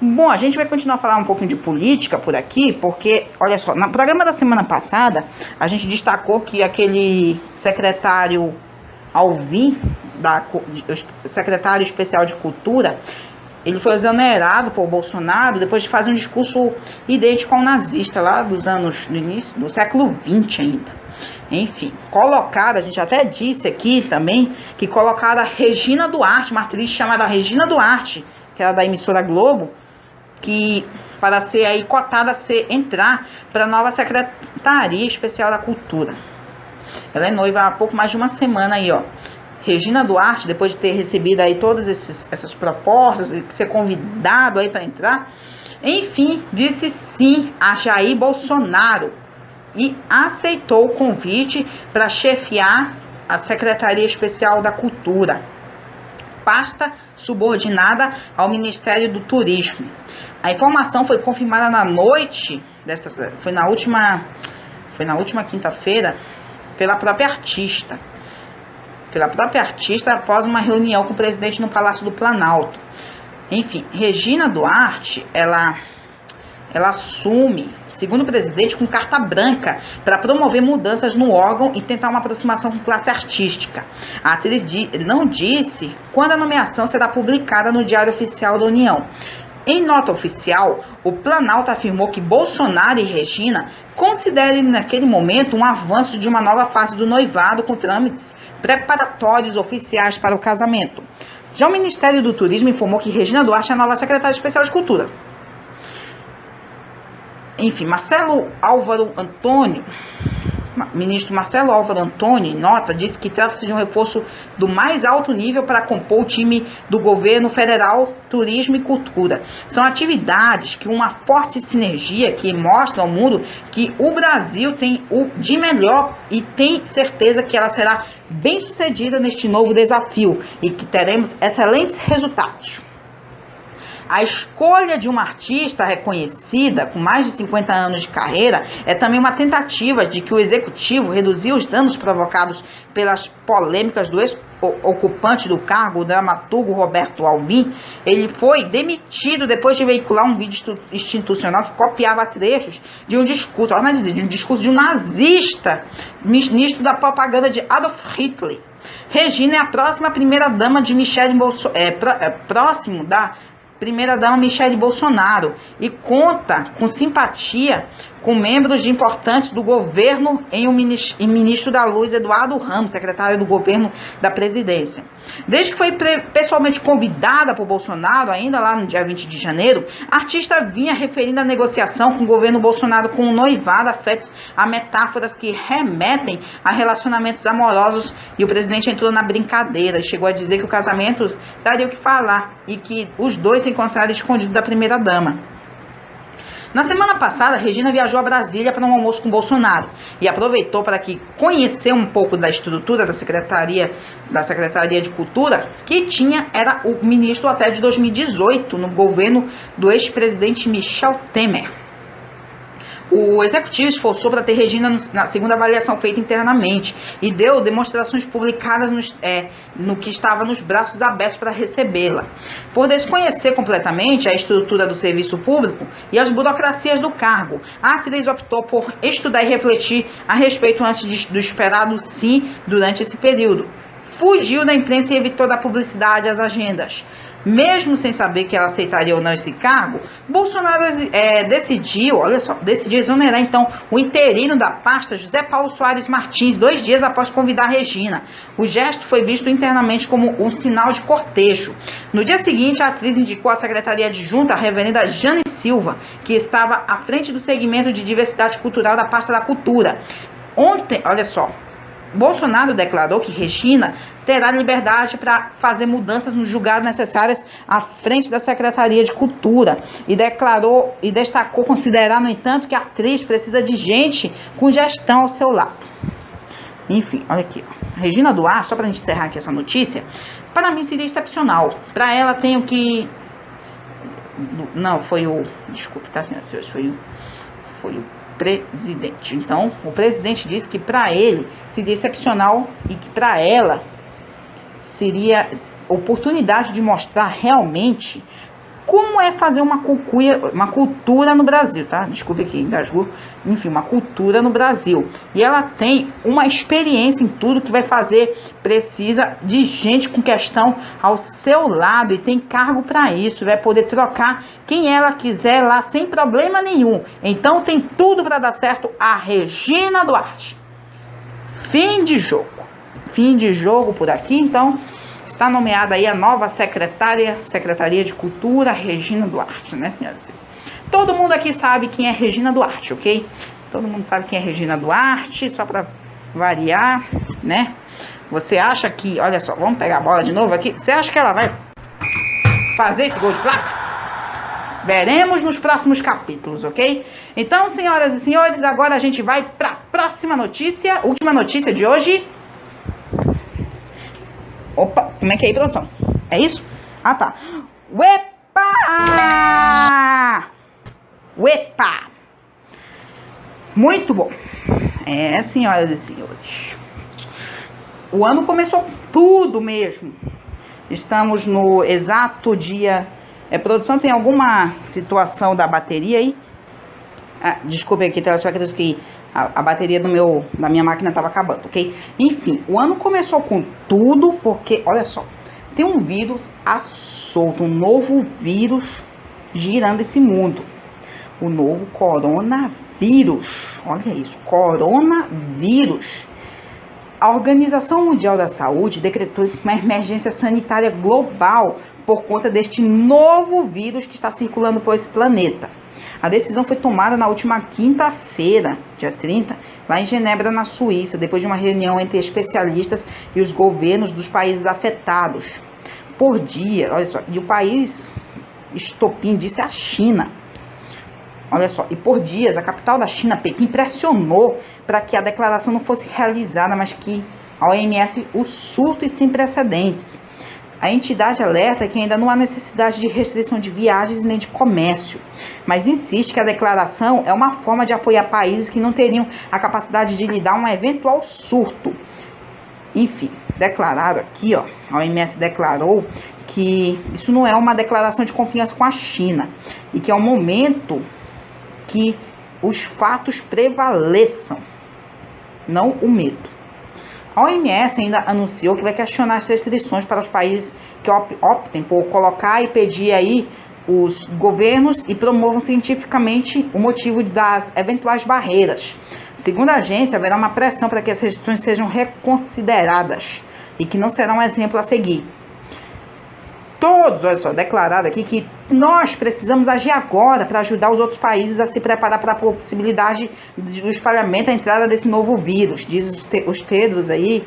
Bom, a gente vai continuar a falar um pouquinho de política por aqui, porque, olha só, no programa da semana passada, a gente destacou que aquele secretário Alvim, secretário especial de Cultura, ele foi exonerado por Bolsonaro depois de fazer um discurso idêntico ao nazista, lá dos anos, do início do século XX ainda. Enfim, colocaram, a gente até disse aqui também, que colocaram a Regina Duarte, uma atriz chamada Regina Duarte, que era da emissora Globo, que para ser aí cotada, entrar para a nova Secretaria Especial da Cultura. Ela é noiva há pouco mais de uma semana aí, ó. Regina Duarte, depois de ter recebido aí todas essas propostas, ser convidado aí para entrar, enfim, disse sim a Jair Bolsonaro e aceitou o convite para chefiar a Secretaria Especial da Cultura, pasta subordinada ao Ministério do Turismo. A informação foi confirmada na noite foi na última quinta-feira pela própria artista. Após uma reunião com o presidente no Palácio do Planalto. Enfim, Regina Duarte, ela assume, segundo o presidente, com carta branca para promover mudanças no órgão e tentar uma aproximação com classe artística. A atriz não disse quando a nomeação será publicada no Diário Oficial da União. Em nota oficial, o Planalto afirmou que Bolsonaro e Regina consideram naquele momento um avanço de uma nova fase do noivado com trâmites preparatórios oficiais para o casamento. Já o Ministério do Turismo informou que Regina Duarte é a nova secretária especial de Cultura. Enfim, ministro Marcelo Álvaro Antônio, em nota, disse que trata-se de um reforço do mais alto nível para compor o time do governo federal, turismo e cultura. São atividades que uma forte sinergia que mostram ao mundo que o Brasil tem o de melhor e tem certeza que ela será bem sucedida neste novo desafio e que teremos excelentes resultados. A escolha de uma artista reconhecida com mais de 50 anos de carreira é também uma tentativa de que o executivo reduzir os danos provocados pelas polêmicas do ex-ocupante do cargo, o dramaturgo Roberto Alvim. Ele foi demitido depois de veicular um vídeo institucional que copiava trechos de um discurso, de um nazista, ministro da propaganda de Adolf Hitler. Regina é a próxima primeira-dama de primeira-dama Michele Bolsonaro e conta com simpatia com membros importantes do governo e ministro da Luz, Eduardo Ramos, secretário do governo da presidência. Desde que foi pessoalmente convidada por Bolsonaro, ainda lá no dia 20 de janeiro, a artista vinha referindo a negociação com o governo Bolsonaro com o noivado, afetos a metáforas que remetem a relacionamentos amorosos, e o presidente entrou na brincadeira e chegou a dizer que o casamento daria o que falar e que os dois se encontraram escondidos da primeira-dama. Na semana passada, Regina viajou a Brasília para um almoço com Bolsonaro e aproveitou para conhecer um pouco da estrutura da Secretaria de Cultura, que era o ministro até de 2018 no governo do ex-presidente Michel Temer. O executivo esforçou para ter Regina na segunda avaliação feita internamente e deu demonstrações publicadas no que estava nos braços abertos para recebê-la. Por desconhecer completamente a estrutura do serviço público e as burocracias do cargo, a atriz optou por estudar e refletir a respeito antes do esperado sim durante esse período. Fugiu da imprensa e evitou da publicidade às agendas. Mesmo sem saber que ela aceitaria ou não esse cargo, Bolsonaro decidiu exonerar então o interino da pasta José Paulo Soares Martins, 2 dias após convidar Regina. O gesto foi visto internamente como um sinal de cortejo. No dia seguinte, a atriz indicou a secretaria adjunta, a reverenda Jane Silva, que estava à frente do segmento de diversidade cultural da pasta da cultura. Ontem, olha só, Bolsonaro declarou que Regina terá liberdade para fazer mudanças no julgado necessárias à frente da Secretaria de Cultura e destacou considerar, no entanto, que a atriz precisa de gente com gestão ao seu lado. Enfim, olha aqui, ó. Regina Duarte, só para a gente encerrar aqui essa notícia, para mim seria excepcional. Para ela tenho que... Não, foi o... Desculpe, tá, senhora, foi o presidente. Então, o presidente disse que para ele seria excepcional e que para ela seria oportunidade de mostrar realmente como é fazer uma cultura no Brasil, tá? Desculpe aqui, engasgou. Enfim, uma cultura no Brasil. E ela tem uma experiência em tudo que vai fazer, precisa de gente com questão ao seu lado e tem cargo para isso, vai poder trocar quem ela quiser lá sem problema nenhum. Então tem tudo para dar certo a Regina Duarte. Fim de jogo. Fim de jogo por aqui, então está nomeada aí a nova Secretaria de Cultura, Regina Duarte, né, senhoras e senhores? Todo mundo aqui sabe quem é Regina Duarte, ok? Todo mundo sabe quem é Regina Duarte, só para variar, né? Você acha que, olha só, vamos pegar a bola de novo aqui. Você acha que ela vai fazer esse gol de placa? Veremos nos próximos capítulos, ok? Então, senhoras e senhores, agora a gente vai para a próxima notícia, última notícia de hoje. Opa, como é que é aí, produção? É isso? Ah, tá. Uepa! Muito bom. Senhoras e senhores. O ano começou tudo mesmo. Estamos no exato dia... produção, tem alguma situação da bateria aí? Desculpe aqui, telespectadores, que a bateria da minha máquina estava acabando, ok? Enfim, o ano começou com tudo porque, olha só, tem um vírus solto, um novo vírus girando esse mundo. O novo coronavírus. Olha isso, coronavírus. A Organização Mundial da Saúde decretou uma emergência sanitária global por conta deste novo vírus que está circulando por esse planeta. A decisão foi tomada na última quinta-feira, dia 30, lá em Genebra, na Suíça, depois de uma reunião entre especialistas e os governos dos países afetados. Por dia, olha só, e o país estopim disso é a China. Olha só, e por dias, a capital da China, Pequim, pressionou para que a declaração não fosse realizada, mas que a OMS, o surto e sem precedentes. A entidade alerta que ainda não há necessidade de restrição de viagens nem de comércio, mas insiste que a declaração é uma forma de apoiar países que não teriam a capacidade de lidar com um eventual surto. Enfim, declararam aqui, ó, a OMS declarou que isso não é uma declaração de confiança com a China e que é um momento que os fatos prevaleçam, não o medo. A OMS ainda anunciou que vai questionar as restrições para os países que optem por colocar e pedir aí os governos e promovam cientificamente o motivo das eventuais barreiras. Segundo a agência, haverá uma pressão para que as restrições sejam reconsideradas e que não será um exemplo a seguir. Todos, olha só, declarado aqui que nós precisamos agir agora para ajudar os outros países a se preparar para a possibilidade do espalhamento, a entrada desse novo vírus. Diz os Tedros aí,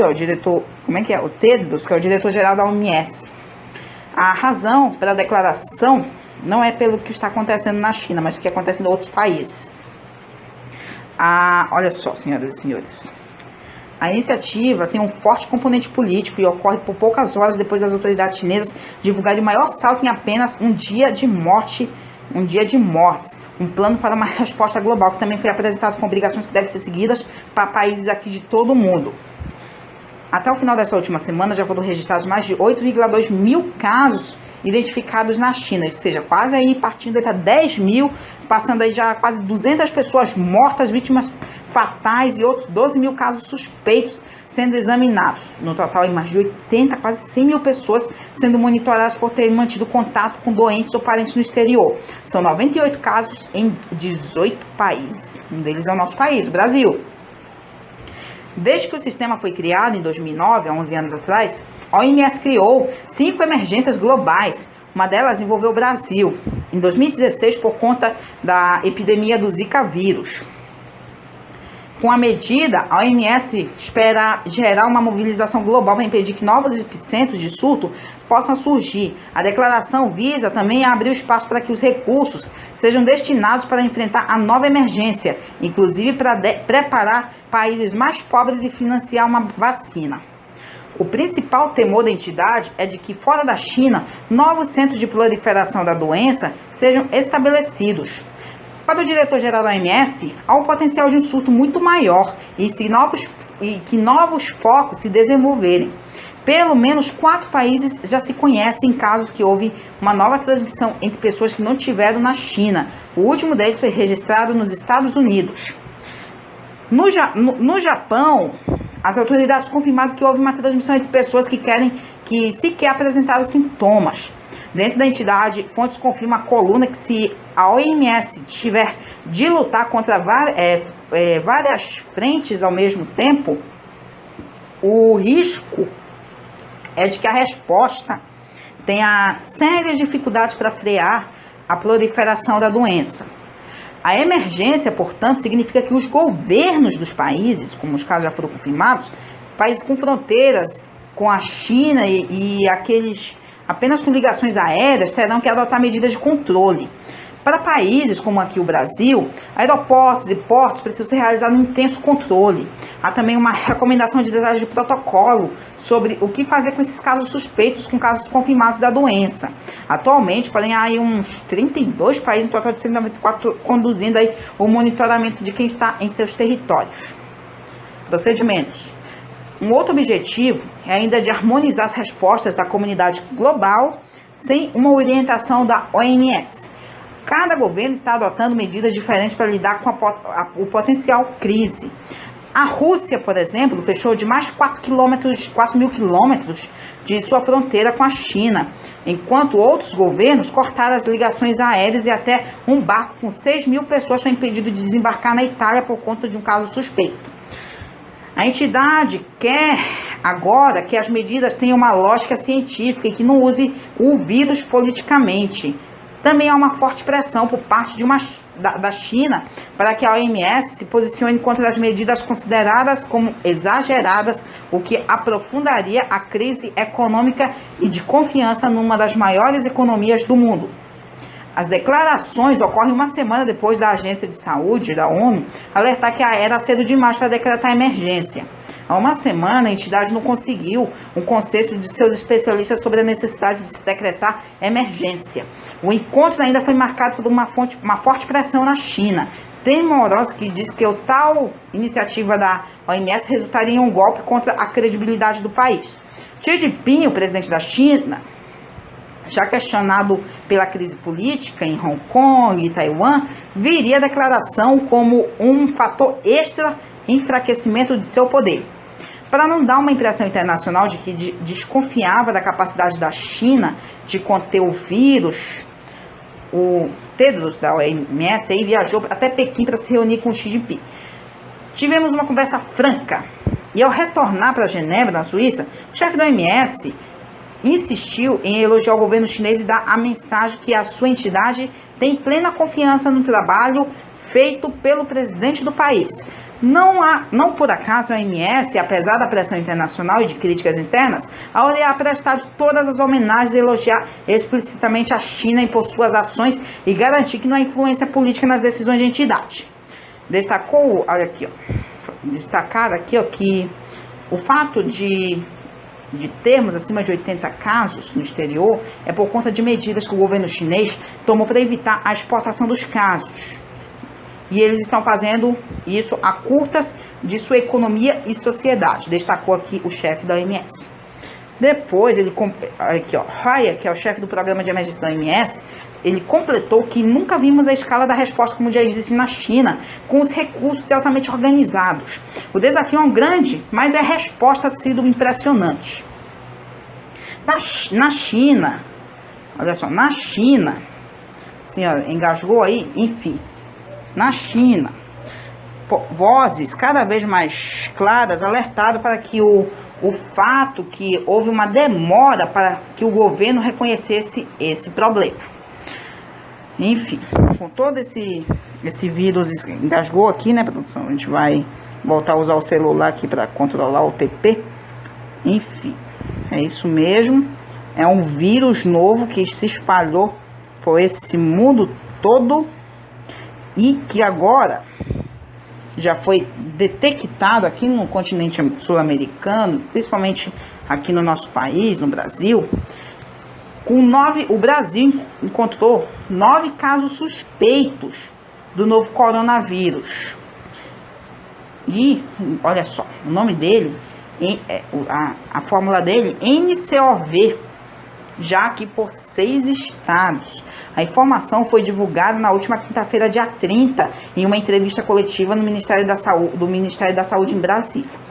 ó, o diretor, como é que é? O Tedros, que é o diretor-geral da OMS. A razão pela declaração não é pelo que está acontecendo na China, mas o que acontece em outros países. Olha só, senhoras e senhores. A iniciativa tem um forte componente político e ocorre por poucas horas depois das autoridades chinesas divulgarem o maior salto em apenas um dia de morte um dia de mortes, um plano para uma resposta global que também foi apresentado com obrigações que devem ser seguidas para países aqui de todo o mundo. Até o final desta última semana já foram registrados mais de 8,2 mil casos identificados na China, ou seja, quase aí partindo para 10 mil, passando aí já quase 200 pessoas mortas, vítimas fatais e outros 12 mil casos suspeitos sendo examinados. No total, aí, mais de 80, quase 100 mil pessoas sendo monitoradas por terem mantido contato com doentes ou parentes no exterior. São 98 casos em 18 países. Um deles é o nosso país, o Brasil. Desde que o sistema foi criado em 2009, há 11 anos atrás, a OMS criou 5 emergências globais. Uma delas envolveu o Brasil, em 2016, por conta da epidemia do Zika vírus. Com a medida, a OMS espera gerar uma mobilização global para impedir que novos epicentros de surto possam surgir. A declaração visa também abrir espaço para que os recursos sejam destinados para enfrentar a nova emergência, inclusive para preparar países mais pobres e financiar uma vacina. O principal temor da entidade é de que, fora da China, novos centros de proliferação da doença sejam estabelecidos. Para o diretor-geral da OMS, há o potencial de um surto muito maior e que novos focos se desenvolverem. Pelo menos 4 países já se conhecem casos que houve uma nova transmissão entre pessoas que não tiveram na China. O último deles foi registrado nos Estados Unidos. No Japão, as autoridades confirmaram que houve uma transmissão entre pessoas que sequer apresentaram sintomas. Dentro da entidade, fontes confirmam a coluna que se a OMS tiver de lutar contra várias frentes ao mesmo tempo, o risco é de que a resposta tenha sérias dificuldades para frear a proliferação da doença. A emergência, portanto, significa que os governos dos países, como os casos já foram confirmados, países com fronteiras com a China e aqueles apenas com ligações aéreas, terão que adotar medidas de controle. Para países como aqui o Brasil, aeroportos e portos precisam ser realizados um intenso controle. Há também uma recomendação de detalhes de protocolo sobre o que fazer com esses casos suspeitos, com casos confirmados da doença. Atualmente, podem haver uns 32 países, no total de 194, conduzindo aí o monitoramento de quem está em seus territórios. Procedimentos. Um outro objetivo é ainda de harmonizar as respostas da comunidade global sem uma orientação da OMS. Cada governo está adotando medidas diferentes para lidar com o potencial crise. A Rússia, por exemplo, fechou de mais 4 mil quilômetros de sua fronteira com a China, enquanto outros governos cortaram as ligações aéreas e até um barco com 6 mil pessoas foi impedido de desembarcar na Itália por conta de um caso suspeito. A entidade quer agora que as medidas tenham uma lógica científica e que não use o vírus politicamente. Também há uma forte pressão por parte da China para que a OMS se posicione contra as medidas consideradas como exageradas, o que aprofundaria a crise econômica e de confiança numa das maiores economias do mundo. As declarações ocorrem uma semana depois da Agência de Saúde da ONU alertar que era cedo demais para decretar emergência. Há uma semana, a entidade não conseguiu um consenso de seus especialistas sobre a necessidade de se decretar emergência. O encontro ainda foi marcado por uma forte pressão na China, temorosa, que diz que a tal iniciativa da OMS resultaria em um golpe contra a credibilidade do país. Xi Jinping, o presidente da China, já questionado pela crise política em Hong Kong e Taiwan, viria a declaração como um fator extra enfraquecimento de seu poder. Para não dar uma impressão internacional de que desconfiava da capacidade da China de conter o vírus, o Tedros da OMS aí viajou até Pequim para se reunir com Xi Jinping. Tivemos uma conversa franca e, ao retornar para Genebra, na Suíça, o chefe da OMS insistiu em elogiar o governo chinês e dar a mensagem que a sua entidade tem plena confiança no trabalho feito pelo presidente do país. Não por acaso a OMS, apesar da pressão internacional e de críticas internas, a prestar de todas as homenagens e elogiar explicitamente a China em suas ações e garantir que não há influência política nas decisões de entidade. Destacar aqui, ó, que o fato de de termos acima de 80 casos no exterior é por conta de medidas que o governo chinês tomou para evitar a exportação dos casos. E eles estão fazendo isso a curtas de sua economia e sociedade, destacou aqui o chefe da OMS. Depois, aqui ó, Haya, que é o chefe do programa de emergência da OMS, ele completou que nunca vimos a escala da resposta como já existe na China, com os recursos altamente organizados. O desafio é grande, mas a resposta tem sido impressionante. Na China, olha só, na China, senhora, engasgou aí, enfim, na China, vozes cada vez mais claras alertaram para que o fato que houve uma demora para que o governo reconhecesse esse problema. Enfim, com todo esse vírus, engasgou aqui, né, produção? A gente vai voltar a usar o celular aqui para controlar o TP. Enfim, é isso mesmo. É um vírus novo que se espalhou por esse mundo todo e que agora já foi detectado aqui no continente sul-americano, principalmente aqui no nosso país, no Brasil. O Brasil encontrou 9 casos suspeitos do novo coronavírus. E, olha só, o nome dele, a fórmula dele, NCOV, já aqui por 6 estados. A informação foi divulgada na última quinta-feira, dia 30, em uma entrevista coletiva no Ministério da Saúde em Brasília.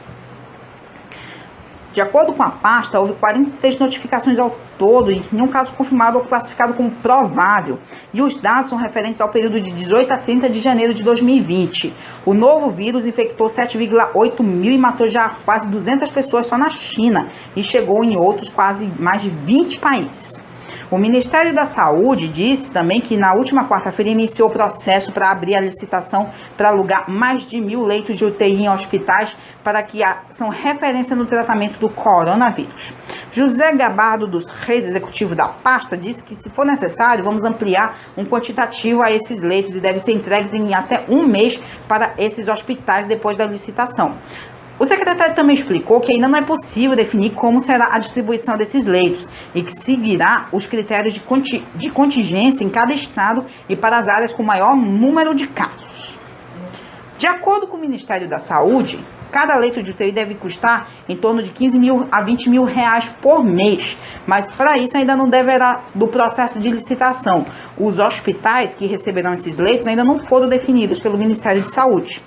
De acordo com a pasta, houve 43 notificações ao todo e nenhum caso confirmado ou classificado como provável. E os dados são referentes ao período de 18 a 30 de janeiro de 2020. O novo vírus infectou 7,8 mil e matou já quase 200 pessoas só na China e chegou em outros quase mais de 20 países. O Ministério da Saúde disse também que na última quarta-feira iniciou o processo para abrir a licitação para alugar mais de 1.000 leitos de UTI em hospitais para que são referência no tratamento do coronavírus. José Gabardo dos Reis, executivo da pasta, disse que se for necessário, vamos ampliar um quantitativo a esses leitos e devem ser entregues em até 1 mês para esses hospitais depois da licitação. O secretário também explicou que ainda não é possível definir como será a distribuição desses leitos e que seguirá os critérios de contingência em cada estado e para as áreas com maior número de casos. De acordo com o Ministério da Saúde, cada leito de UTI deve custar em torno de 15 mil a 20 mil reais por mês, mas para isso ainda não deverá do processo de licitação. Os hospitais que receberão esses leitos ainda não foram definidos pelo Ministério de Saúde.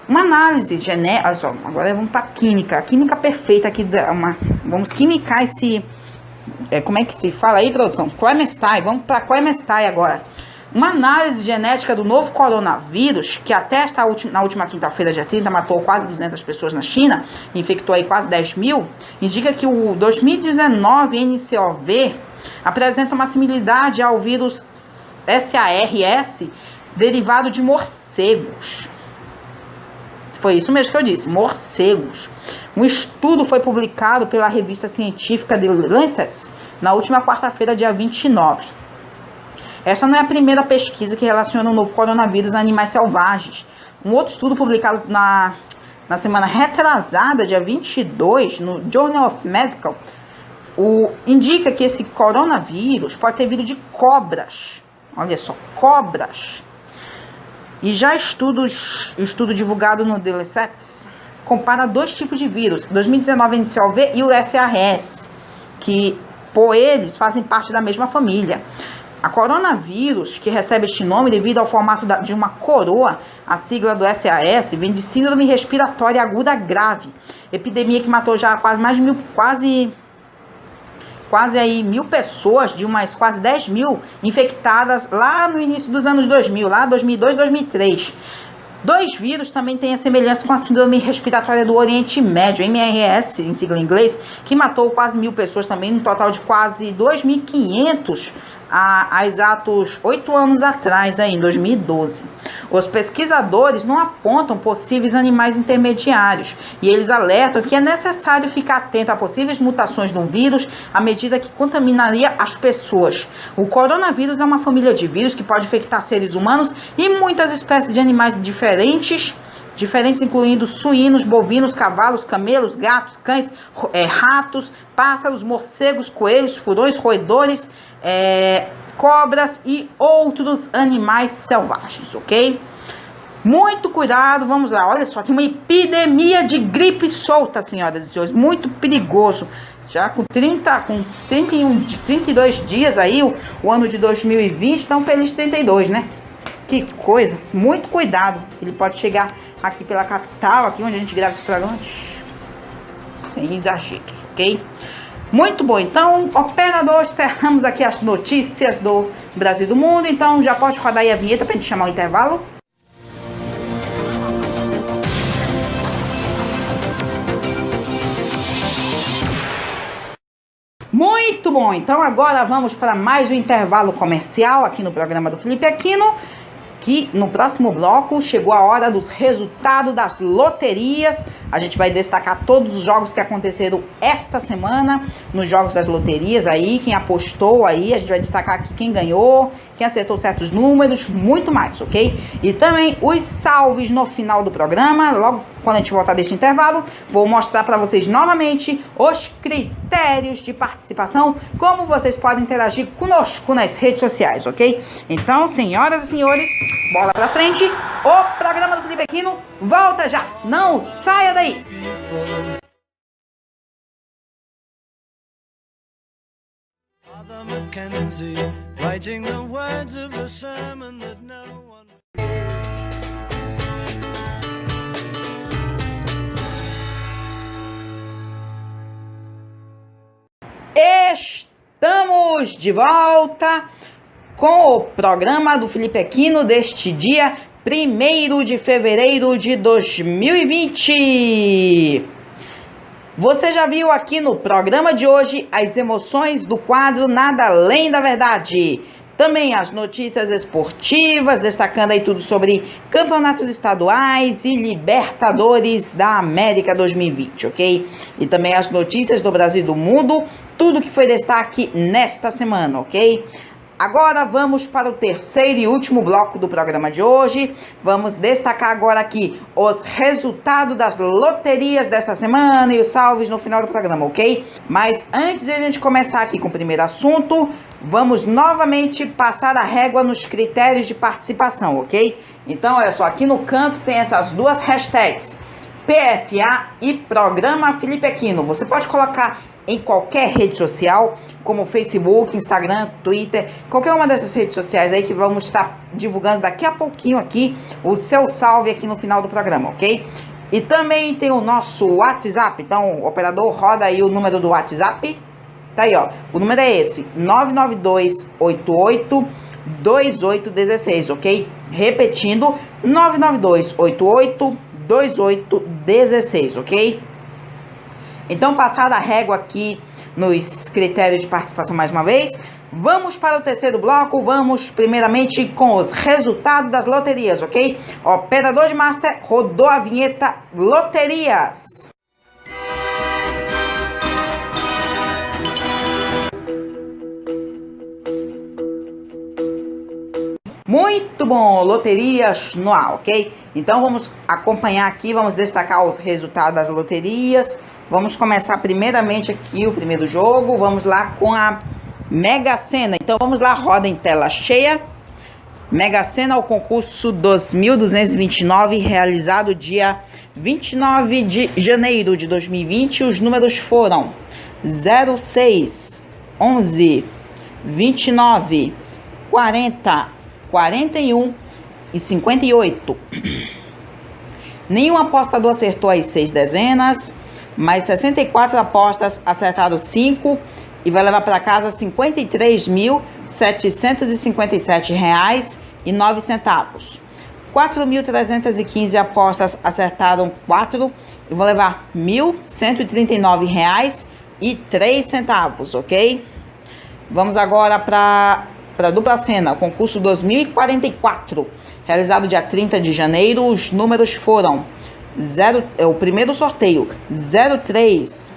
Uma análise genética, olha só, agora vamos para a química perfeita aqui, vamos quimicar esse, como é que se fala aí, produção? Quemestai, vamos para Quemestai agora. Uma análise genética do novo coronavírus, que até na última quinta-feira, dia 30, matou quase 200 pessoas na China, infectou aí quase 10 mil, indica que o 2019 NCOV apresenta uma similaridade ao vírus SARS, derivado de morcegos. Foi isso mesmo que eu disse, morcegos. Um estudo foi publicado pela revista científica The Lancet na última quarta-feira, dia 29. Essa não é a primeira pesquisa que relaciona o novo coronavírus a animais selvagens. Um outro estudo publicado na semana retrasada, dia 22, no Journal of Medical, indica que esse coronavírus pode ter vindo de cobras. Olha só, cobras. E já estudo divulgado no The Lancet compara 2 tipos de vírus, 2019 NCOV e o SARS, que por eles fazem parte da mesma família. A coronavírus, que recebe este nome devido ao formato de uma coroa, a sigla do SARS, vem de síndrome respiratória aguda grave, epidemia que matou já quase aí 1.000 pessoas, de umas quase 10 mil infectadas lá no início dos anos 2000, lá 2002, 2003. 2 vírus também têm a semelhança com a síndrome respiratória do Oriente Médio, MRS, em sigla em inglês, que matou quase 1.000 pessoas também, no total de quase 2.500 há exatos 8 anos atrás, aí, em 2012. Os pesquisadores não apontam possíveis animais intermediários e eles alertam que é necessário ficar atento a possíveis mutações no vírus à medida que contaminaria as pessoas. O coronavírus é uma família de vírus que pode infectar seres humanos e muitas espécies de animais diferentes diferentes, incluindo suínos, bovinos, cavalos, camelos, gatos, cães, ratos, pássaros, morcegos, coelhos, furões, roedores, cobras e outros animais selvagens, ok? Muito cuidado, vamos lá, olha só, tem uma epidemia de gripe solta, senhoras e senhores, muito perigoso. Já com 32 dias aí, o ano de 2020, tão feliz 32, né? Que coisa, muito cuidado, ele pode chegar aqui pela capital, aqui onde a gente grava esse programa, sem exageros, ok? Muito bom, então, operador, encerramos aqui as notícias do Brasil e do mundo, então já pode rodar aí a vinheta pra gente chamar o intervalo. Muito bom, então agora vamos para mais um intervalo comercial aqui no programa do Felipe Aquino, que no próximo bloco chegou a hora dos resultados das loterias. A gente vai destacar todos os jogos que aconteceram esta semana nos jogos das loterias aí, quem apostou aí, a gente vai destacar aqui quem ganhou, quem acertou certos números, muito mais, ok? E também os salves no final do programa, logo quando a gente voltar deste intervalo, vou mostrar para vocês novamente os critérios de participação, como vocês podem interagir conosco nas redes sociais, ok? Então, senhoras e senhores, bola pra frente, o programa do Felipe Aquino volta já, não saia daí! Father Mackenzie, writing the words of a sermon that no one... Estamos de volta com o programa do Felipe Aquino deste dia 1º de fevereiro de 2020. Você já viu aqui no programa de hoje as emoções do quadro Nada Além da Verdade. Também as notícias esportivas, destacando aí tudo sobre campeonatos estaduais e Libertadores da América 2020, ok? E também as notícias do Brasil e do mundo, tudo que foi destaque nesta semana, ok? Agora vamos para o terceiro e último bloco do programa de hoje. Vamos destacar agora aqui os resultados das loterias desta semana e os salves no final do programa, ok? Mas antes de a gente começar aqui com o primeiro assunto, vamos novamente passar a régua nos critérios de participação, ok? Então, olha só, aqui no canto tem essas duas hashtags, PFA e Programa Felipe Aquino. Você pode colocar em qualquer rede social, como Facebook, Instagram, Twitter, qualquer uma dessas redes sociais aí que vamos estar divulgando daqui a pouquinho aqui o seu salve aqui no final do programa, ok? E também tem o nosso WhatsApp, então o operador roda aí o número do WhatsApp, tá aí ó, o número é esse, 992882816, ok? Repetindo, 992882816, ok? Então, passada a régua aqui nos critérios de participação mais uma vez, vamos para o terceiro bloco, vamos primeiramente com os resultados das loterias, ok? Operador de Master, rodou a vinheta Loterias. Muito bom, loterias no ar, ok? Então, vamos acompanhar aqui, vamos destacar os resultados das loterias. Vamos começar primeiramente aqui o primeiro jogo, vamos lá com a Mega Sena. Então vamos lá, roda em tela cheia. Mega Sena, o concurso 2.229, realizado dia 29 de janeiro de 2020. Os números foram 06, 11, 29, 40, 41 e 58. Nenhum apostador acertou as 6 dezenas, mas 64 apostas acertaram 5 e vai levar para casa R$ 53.757,09. 4.315 apostas acertaram 4 e vão levar R$ 1.139,03, ok? Vamos agora para a dupla cena, o concurso 2044, realizado dia 30 de janeiro. Os números foram o primeiro sorteio 03,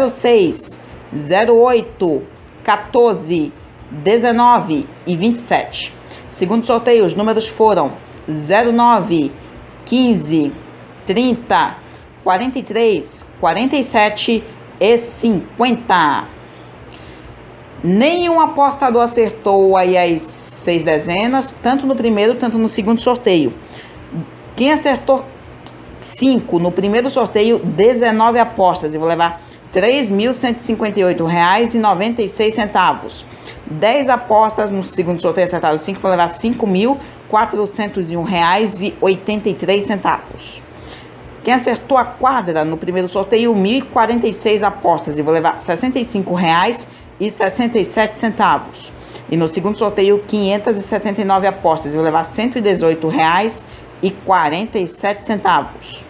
06, 08, 14, 19 e 27. Segundo sorteio, os números foram 09, 15, 30, 43, 47 e 50. Nenhum apostador acertou aí as 6 dezenas, tanto no primeiro, tanto no segundo sorteio. Quem acertou 5 no primeiro sorteio, 19 apostas, e vou levar R$ 3.158,96. 10 apostas no segundo sorteio, acertaram 5, vou levar R$ 5.401,83. Quem acertou a quadra no primeiro sorteio, 1.046 apostas, e vou levar R$ 65,67. E no segundo sorteio, 579 apostas, e vou levar R$ 118,47.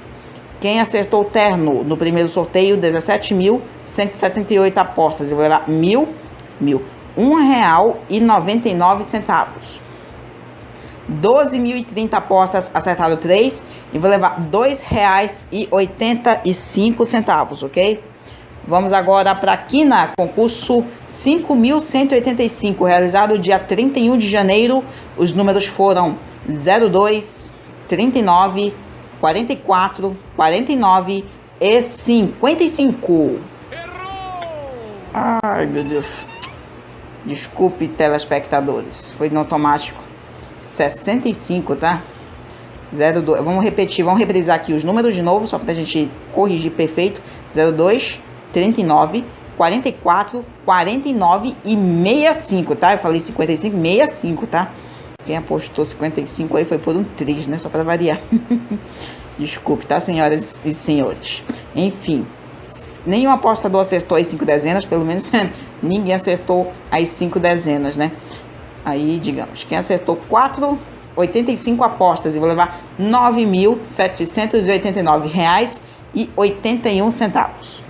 Quem acertou o terno no primeiro sorteio, 17.178 apostas, e vou levar R$ 1.001,99. 12.030 apostas, acertaram 3, e vou levar R$ 2,85, ok? Vamos agora para a quina, concurso 5.185, realizado dia 31 de janeiro. Os números foram 02, 39, 44, 49 e 55. Ai, meu Deus. Desculpe, telespectadores. Foi no automático. 65, tá? 02. Vamos repetir, vamos reprisar aqui os números de novo, só pra gente corrigir perfeito. 02, 39, 44, 49 e 65, tá? Eu falei 55, 65, tá? Quem apostou 55 aí foi por um triz, né? Só pra variar. Desculpe, tá, senhoras e senhores? Enfim, nenhum apostador acertou as 5 dezenas, pelo menos ninguém acertou as 5 dezenas, né? Aí, digamos, quem acertou 85 apostas, e vou levar R$ 9.789,81.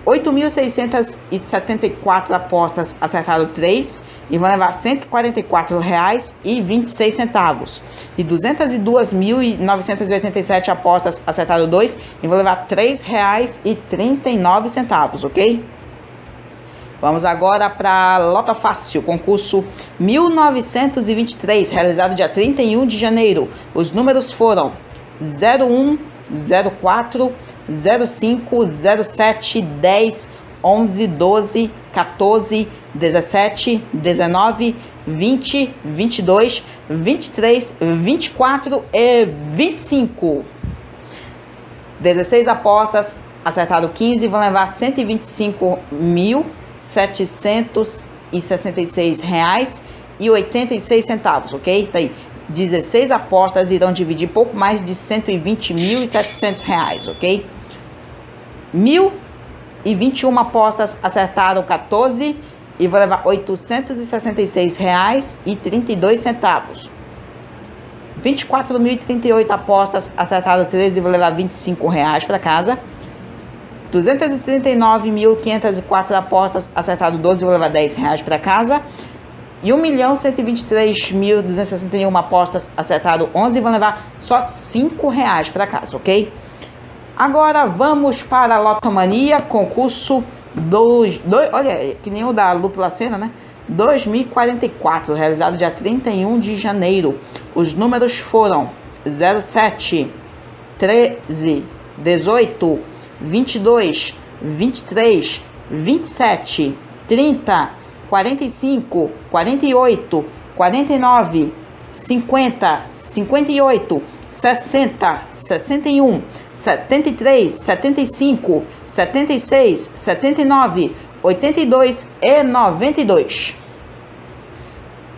8.674 apostas, acertaram 3, e vão levar R$ 144,26. E 202.987 apostas, acertaram 2, e vão levar R$ 3,39, ok? Vamos agora para Lota Fácil, concurso 1923, realizado dia 31 de janeiro. Os números foram 01, 04, 05, 07, 10, 11, 12, 14, 17, 19, 20, 22, 23, 24 e 25. 16 apostas, acertaram 15 e vão levar R$ 125.766,86, ok? Tá aí. 16 apostas irão dividir pouco mais de R$ 120.700, ok? 1.021 apostas, acertaram 14 e vão levar R$ 866,32. 24.038 apostas, acertaram 13 e vão levar R$ 25 para casa. 239.504 apostas, acertaram 12 e vão levar R$ 10 para casa. E 1.123.261 apostas, acertaram 11 e vão levar só R$ 5 para casa, ok? Agora vamos para a Lotomania, concurso 2, olha, que nem o da Dupla Cena, né? 2044, realizado dia 31 de janeiro. Os números foram 07, 13, 18, 22, 23, 27, 30, 45, 48, 49, 50, 58, 60, 61, 73, 75, 76, 79, 82 e 92.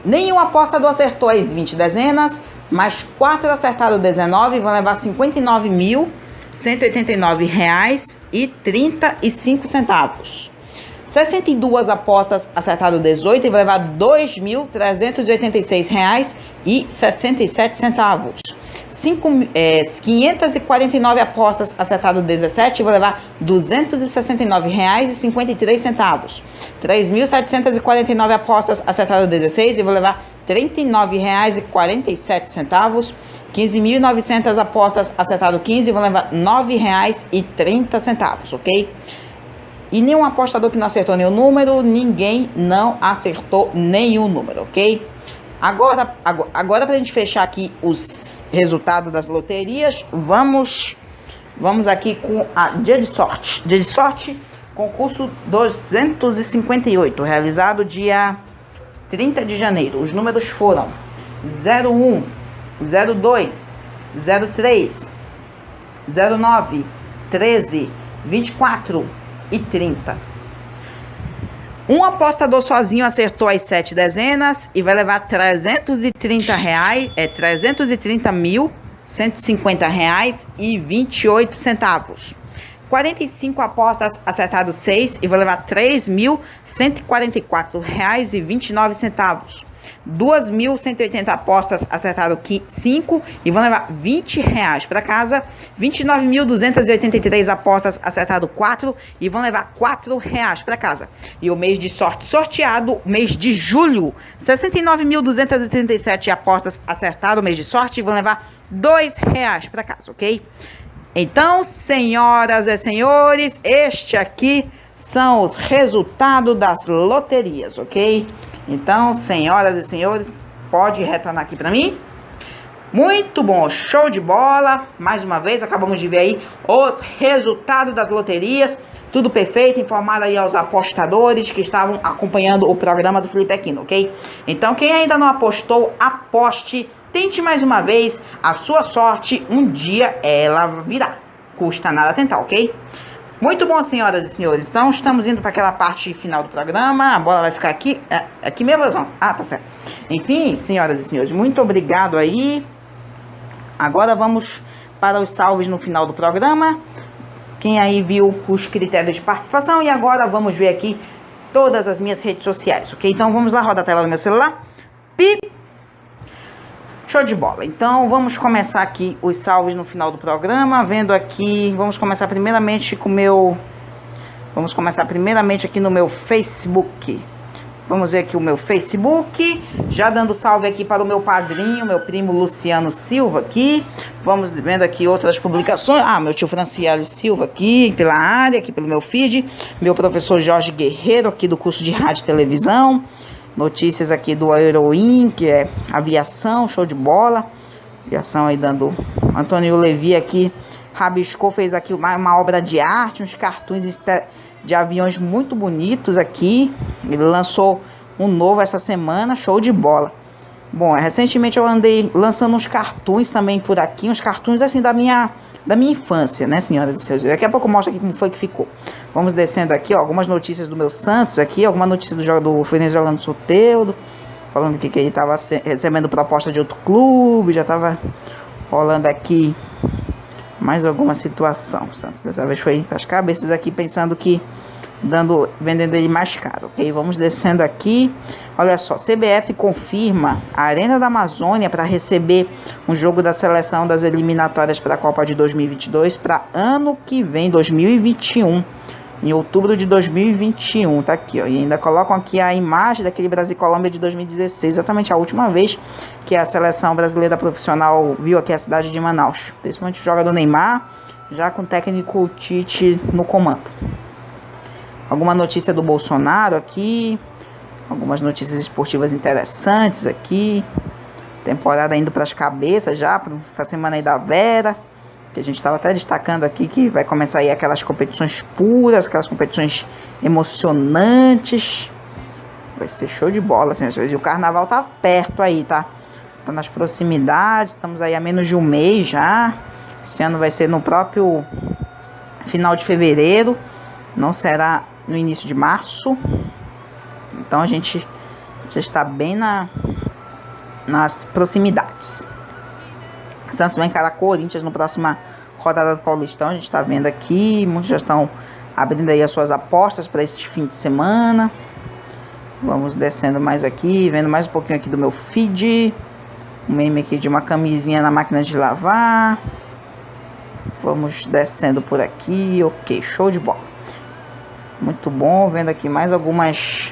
Nenhum apostador acertou as 20 dezenas, mas 4 acertaram 19 e vão levar R$ 59.189,35. 62 apostas acertaram 18 e vão levar R$ 2.386,67. 549 apostas acertaram 17 e vão levar R$ 269,53. 3.749 apostas acertaram 16 e vão levar R$ 39,47. 15.900 apostas acertaram 15 e vão levar R$ 9,30, ok? E nenhum apostador que não acertou nenhum número, ninguém não acertou nenhum número, ok? Agora para a gente fechar aqui os resultados das loterias, vamos Vamos aqui com a dia de sorte. Dia de sorte, concurso 258, realizado dia 30 de janeiro. Os números foram 01, 02, 03, 09, 13, 24 e 30. Um apostador sozinho acertou as 7 dezenas e vai levar R$330, R$330.150,28. 45 apostas acertaram 6 e vai levar R$3.144,29. 2.180 apostas acertaram 5 e vão levar R$20 para casa. 29.283 apostas acertaram 4 e vão levar R$4 para casa. E o mês de sorte sorteado, mês de julho, 69.237 apostas acertaram o mês de sorte e vão levar R$2 para casa, ok? Então, senhoras e senhores, este aqui são os resultados das loterias, ok? Então, senhoras e senhores, pode retornar aqui para mim. Muito bom, show de bola. Mais uma vez, acabamos de ver aí os resultados das loterias. Tudo perfeito, informado aí aos apostadores que estavam acompanhando o programa do Felipe Aquino, ok? Então, quem ainda não apostou, aposte. Tente mais uma vez, a sua sorte, um dia ela virá. Custa nada tentar, ok? Muito bom, senhoras e senhores. Então, estamos indo para aquela parte final do programa. A bola vai ficar aqui. Aqui mesmo, Rosão? Ah, tá certo. Enfim, senhoras e senhores, muito obrigado aí. Agora vamos para os salves no final do programa. Quem aí viu os critérios de participação. E agora vamos ver aqui todas as minhas redes sociais, ok? Então, vamos lá, roda a tela do meu celular. Pi! Show de bola. Então, vamos começar aqui os salves no final do programa. Vendo aqui, vamos começar primeiramente aqui no meu Facebook. Vamos ver aqui o meu Facebook. Já dando salve aqui para o meu padrinho, meu primo Luciano Silva aqui. Vamos vendo aqui outras publicações. Meu tio Franciele Silva aqui pela área, aqui pelo meu feed. Meu professor Jorge Guerreiro aqui do curso de rádio e televisão. Notícias aqui do Aeroin, que é aviação, show de bola. Aviação aí dando... Antônio Levi aqui rabiscou, fez aqui uma obra de arte, uns cartoons de aviões muito bonitos aqui. Ele lançou um novo essa semana, show de bola. Bom, recentemente eu andei lançando uns cartoons também por aqui, uns cartoons assim da minha infância, né, senhoras e senhores? Daqui a pouco eu mostro aqui como foi que ficou. Vamos descendo aqui, ó, algumas notícias do meu Santos aqui, alguma notícia do venezuelano Soteldo, falando que ele estava recebendo proposta de outro clube, já estava rolando aqui mais alguma situação. O Santos dessa vez foi para as cabeças aqui, pensando que vendendo ele mais caro, ok? Vamos descendo aqui. Olha só, CBF confirma a Arena da Amazônia para receber um jogo da seleção das eliminatórias para a Copa de 2022 para ano que vem, 2021, em outubro de 2021, tá aqui, ó. E ainda colocam aqui a imagem daquele Brasil e Colômbia de 2016, exatamente a última vez que a seleção brasileira profissional viu aqui a cidade de Manaus, principalmente o jogador Neymar, já com o técnico Tite no comando. Alguma notícia do Bolsonaro aqui. Algumas notícias esportivas interessantes aqui. Temporada indo para as cabeças já, para a semana aí da Vera. Que a gente estava até destacando aqui que vai começar aí aquelas competições puras, aquelas competições emocionantes. Vai ser show de bola, senhoras e senhores. E o carnaval tá perto aí, tá? Tá nas proximidades. Estamos aí a menos de um mês já. Esse ano vai ser no próprio final de fevereiro. Não será no início de março. Então a gente já está bem nas proximidades. Santos vai encarar Corinthians na próxima rodada do Paulistão. A gente está vendo aqui, muitos já estão abrindo aí as suas apostas para este fim de semana. Vamos descendo mais aqui, vendo mais um pouquinho aqui do meu feed. Um meme aqui de uma camisinha na máquina de lavar. Vamos descendo por aqui, ok, show de bola. Muito bom, vendo aqui mais algumas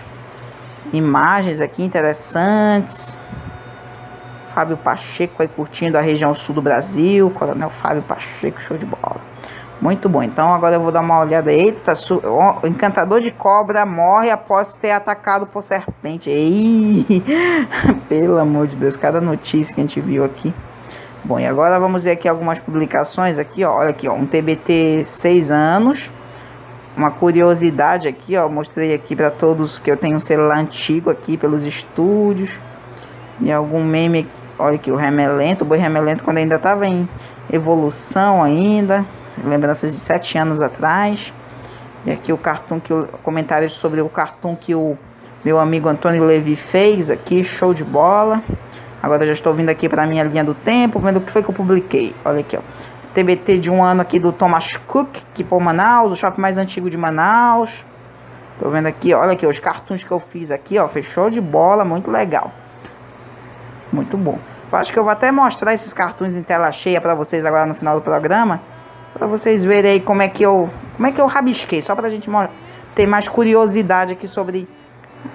imagens aqui interessantes. Fábio Pacheco aí curtindo a região sul do Brasil. Coronel Fábio Pacheco, show de bola. Muito bom, então agora eu vou dar uma olhada. Eita, o encantador de cobra morre após ter atacado por serpente. Ei, pelo amor de Deus, cada notícia que a gente viu aqui Bom, e agora vamos ver aqui algumas publicações aqui, ó. Olha aqui, ó, um TBT 6 anos. Uma curiosidade aqui, ó, mostrei aqui para todos que eu tenho um celular antigo aqui pelos estúdios. E algum meme aqui, olha aqui, o Remelento, o Boi Remelento quando ainda estava em evolução ainda. Lembranças de 7 anos atrás. E aqui o cartoon que comentários sobre o cartoon que o meu amigo Antônio Levi fez aqui, show de bola. Agora eu já estou vindo aqui para a minha linha do tempo, vendo o que foi que eu publiquei. Olha aqui, ó. TBT de um ano aqui do Thomas Cook, que por Manaus, o shopping mais antigo de Manaus. Tô vendo aqui, olha aqui, os cartoons que eu fiz aqui, ó, fechou de bola, muito legal. Muito bom. Eu acho que eu vou até mostrar esses cartoons em tela cheia para vocês agora no final do programa, para vocês verem aí como é que eu rabisquei, só pra gente ter mais curiosidade aqui sobre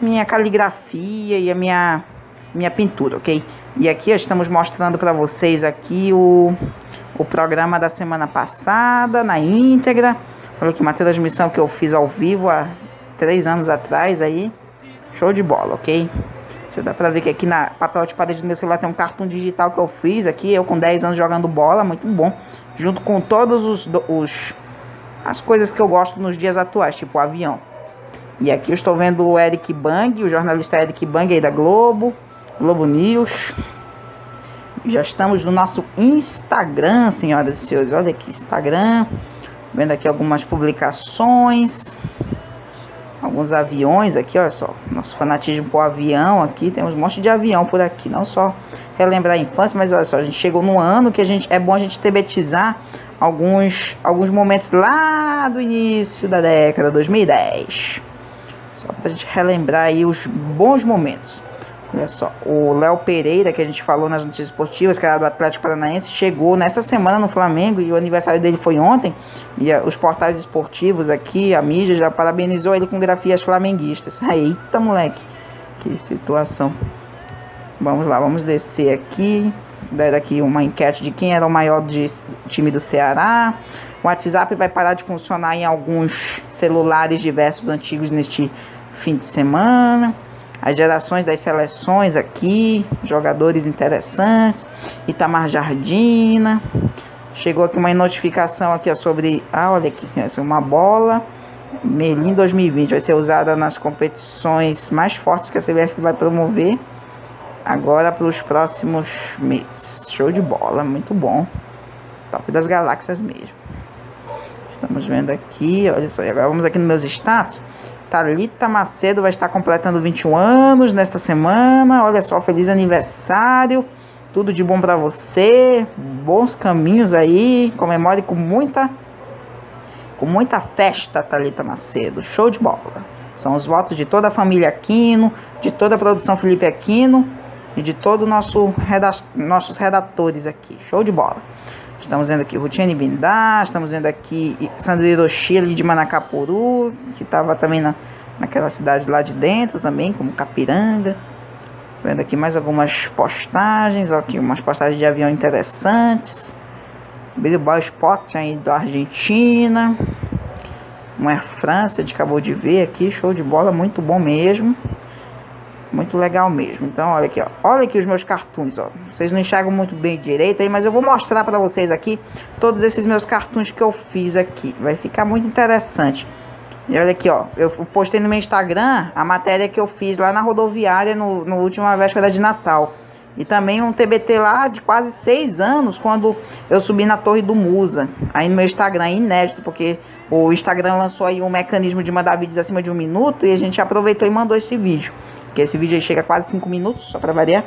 minha caligrafia e a minha pintura, ok? E aqui estamos mostrando para vocês aqui o programa da semana passada, na íntegra. Olha aqui, uma transmissão que eu fiz ao vivo há 3 anos atrás aí. Show de bola, ok? Já dá pra ver que aqui na papel de parede do meu celular tem um cartão digital que eu fiz aqui, eu com 10 anos jogando bola, muito bom. Junto com todos as coisas que eu gosto nos dias atuais, tipo o avião. E aqui eu estou vendo o Eric Bang, o jornalista Eric Bang aí da Globo News. Já estamos no nosso Instagram, senhoras e senhores. Olha aqui, Instagram. Vendo aqui algumas publicações. Alguns aviões aqui, olha só. Nosso fanatismo por avião aqui. Temos um monte de avião por aqui. Não só relembrar a infância, mas olha só. A gente chegou num ano que é bom a gente tebetizar alguns momentos lá do início da década, 2010. Só pra gente relembrar aí os bons momentos. Olha só, o Léo Pereira, que a gente falou nas notícias esportivas, que era do Atlético Paranaense, chegou nesta semana no Flamengo e o aniversário dele foi ontem. E os portais esportivos aqui, a mídia já parabenizou ele com grafias flamenguistas. Eita, moleque, que situação. Vamos lá, vamos descer aqui. Daqui uma enquete de quem era o maior time do Ceará. O WhatsApp vai parar de funcionar em alguns celulares diversos antigos neste fim de semana. As gerações das seleções aqui, jogadores interessantes, Itamar Jardina. Chegou aqui uma notificação aqui ó, sobre, olha aqui, uma bola Merlin 2020, vai ser usada nas competições mais fortes que a CBF vai promover agora para os próximos meses. Show de bola, muito bom, top das galáxias mesmo. Estamos vendo aqui, olha só, e agora vamos aqui nos meus status. Thalita Macedo vai estar completando 21 anos nesta semana. Olha só, feliz aniversário. Tudo de bom para você. Bons caminhos aí. Comemore com muita festa, Thalita Macedo. Show de bola. São os votos de toda a família Aquino, de toda a produção Felipe Aquino e de todos nossos redatores aqui. Show de bola. Estamos vendo aqui Rutiane Bindá, estamos vendo aqui Sandra Hiroshi ali de Manacapuru, que estava também naquela cidade lá de dentro também, como Capiranga. Vendo aqui mais algumas postagens, ó, aqui umas postagens de avião interessantes. Bilbao Sport aí da Argentina. Uma Air France, a gente acabou de ver aqui, show de bola, muito bom mesmo. Muito legal mesmo. Então, olha aqui, ó. Olha aqui os meus cartoons, ó. Vocês não enxergam muito bem direito aí, mas eu vou mostrar para vocês aqui todos esses meus cartoons que eu fiz aqui. Vai ficar muito interessante. E olha aqui, ó. Eu postei no meu Instagram a matéria que eu fiz lá na rodoviária no última véspera de Natal. E também um TBT lá de quase 6 anos, quando eu subi na Torre do Musa. Aí no meu Instagram, inédito, porque o Instagram lançou aí um mecanismo de mandar vídeos acima de 1 minuto e a gente aproveitou e mandou esse vídeo. Porque esse vídeo aí chega a quase 5 minutos, só pra variar.